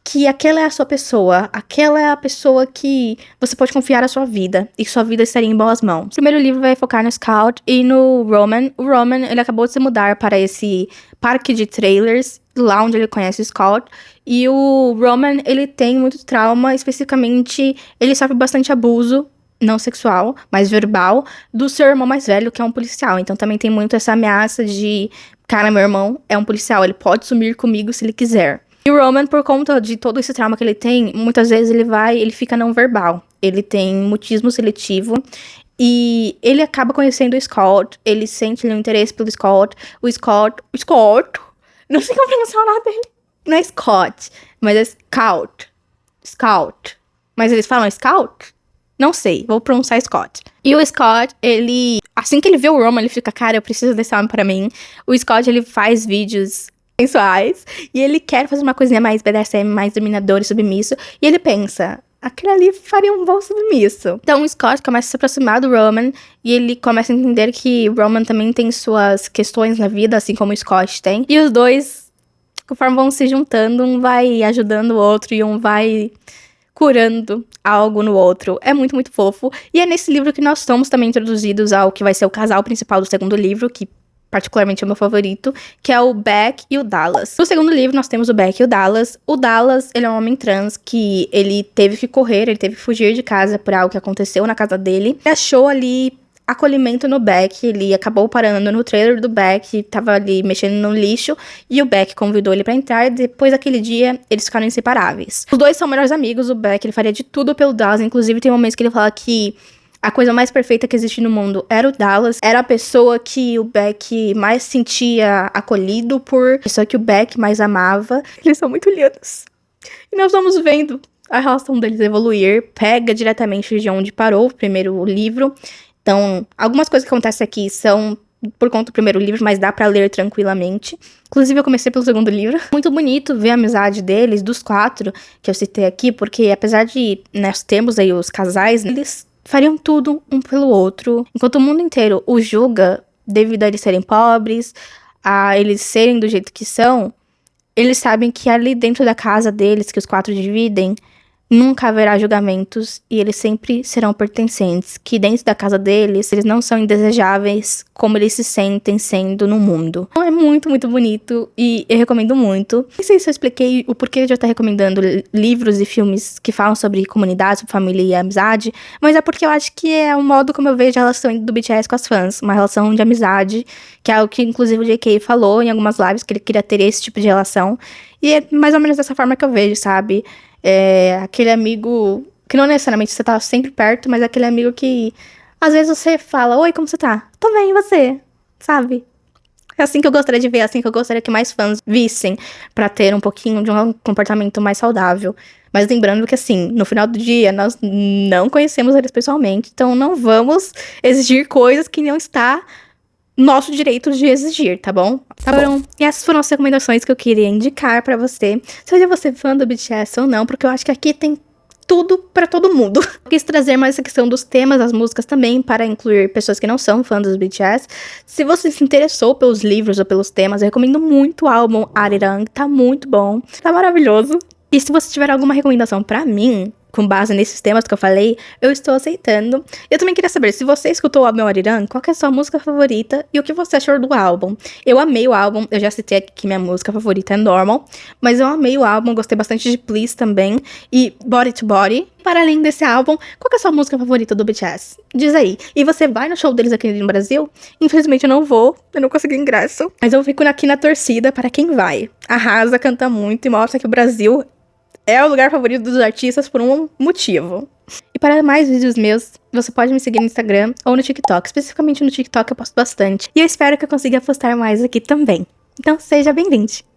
que aquela é a sua pessoa, aquela é a pessoa que você pode confiar a sua vida, e sua vida estaria em boas mãos. O primeiro livro vai focar no Scout e no Roman. O Roman, ele acabou de se mudar para esse parque de trailers, lá onde ele conhece o Scout, e o Roman, ele tem muito trauma, especificamente, ele sofre bastante abuso, não sexual, mas verbal, do seu irmão mais velho, que é um policial. Então também tem muito essa ameaça de, cara, meu irmão é um policial, ele pode sumir comigo se ele quiser. E o Roman, por conta de todo esse trauma que ele tem, muitas vezes ele fica não verbal. Ele tem mutismo seletivo e ele acaba conhecendo o Scott, ele sente um interesse pelo Scott. O Scott, não sei como pronunciar o nome dele. Não é Scott, mas é Scout. Mas eles falam Scout? Não sei, vou pronunciar Scott. E o Scott, ele, assim que ele vê o Roman, ele fica, cara, eu preciso desse homem pra mim. O Scott, ele faz vídeos sensuais, e ele quer fazer uma coisinha mais BDSM, mais dominador e submisso, e ele pensa, aquele ali faria um bom submisso. Então o Scott começa a se aproximar do Roman, e ele começa a entender que o Roman também tem suas questões na vida, assim como o Scott tem, e os dois, conforme vão se juntando, um vai ajudando o outro, e um vai curando algo no outro. É muito, muito fofo, e é nesse livro que nós estamos também introduzidos ao que vai ser o casal principal do segundo livro, que particularmente é o meu favorito, que é o Beck e o Dallas. No segundo livro, nós temos o Beck e o Dallas. O Dallas, ele é um homem trans que ele teve que correr, ele teve que fugir de casa por algo que aconteceu na casa dele. Ele achou ali acolhimento no Beck, ele acabou parando no trailer do Beck, tava ali mexendo no lixo, e o Beck convidou ele pra entrar, e depois daquele dia, eles ficaram inseparáveis. Os dois são melhores amigos, o Beck, ele faria de tudo pelo Dallas, inclusive tem momentos que ele fala que a coisa mais perfeita que existe no mundo era o Dallas. Era a pessoa que o Beck mais sentia acolhido por. A pessoa que o Beck mais amava. Eles são muito lindos. E nós vamos vendo a relação deles evoluir. Pega diretamente de onde parou o primeiro livro. Então, algumas coisas que acontecem aqui são por conta do primeiro livro, mas dá pra ler tranquilamente. Inclusive, eu comecei pelo segundo livro. Muito bonito ver a amizade deles, dos 4 que eu citei aqui, porque apesar de nós termos aí os casais, eles fariam tudo um pelo outro. Enquanto o mundo inteiro os julga devido a eles serem pobres, a eles serem do jeito que são, eles sabem que ali dentro da casa deles, que os 4 dividem, nunca haverá julgamentos e eles sempre serão pertencentes, que dentro da casa deles, eles não são indesejáveis como eles se sentem sendo no mundo. Então é muito, muito bonito e eu recomendo muito. Não sei se eu expliquei o porquê de eu estar recomendando livros e filmes que falam sobre comunidade, sobre família e amizade, mas é porque eu acho que é o modo como eu vejo a relação do BTS com as fãs, uma relação de amizade, que é algo que inclusive o JK falou em algumas lives, que ele queria ter esse tipo de relação, e é mais ou menos dessa forma que eu vejo, sabe? É aquele amigo que não necessariamente você tá sempre perto, mas é aquele amigo que às vezes você fala, oi, como você tá? Tô bem, e você? Sabe? É assim que eu gostaria de ver, é assim que eu gostaria que mais fãs vissem, pra ter um pouquinho de um comportamento mais saudável. Mas lembrando que, assim, no final do dia, nós não conhecemos eles pessoalmente, então não vamos exigir coisas que não está nosso direito de exigir, tá bom? Tá bom. E essas foram as recomendações que eu queria indicar pra você. Seja você fã do BTS ou não, porque eu acho que aqui tem tudo pra todo mundo. Eu quis trazer mais essa questão dos temas das músicas também, para incluir pessoas que não são fãs dos BTS. Se você se interessou pelos livros ou pelos temas, eu recomendo muito o álbum Arirang, tá muito bom, tá maravilhoso. E se você tiver alguma recomendação pra mim, com base nesses temas que eu falei, eu estou aceitando. Eu também queria saber, se você escutou o álbum Arirang, qual que é a sua música favorita e o que você achou do álbum. Eu amei o álbum, eu já citei aqui que minha música favorita é Normal, mas eu amei o álbum, gostei bastante de Please também, e Body to Body. Para além desse álbum, qual que é a sua música favorita do BTS? Diz aí. E você vai no show deles aqui no Brasil? Infelizmente eu não vou, eu não consegui ingresso. Mas eu fico aqui na torcida para quem vai. Arrasa, canta muito e mostra que o Brasil é o lugar favorito dos artistas por um motivo. E para mais vídeos meus, você pode me seguir no Instagram ou no TikTok. Especificamente no TikTok eu posto bastante. E eu espero que eu consiga postar mais aqui também. Então seja bem-vindo!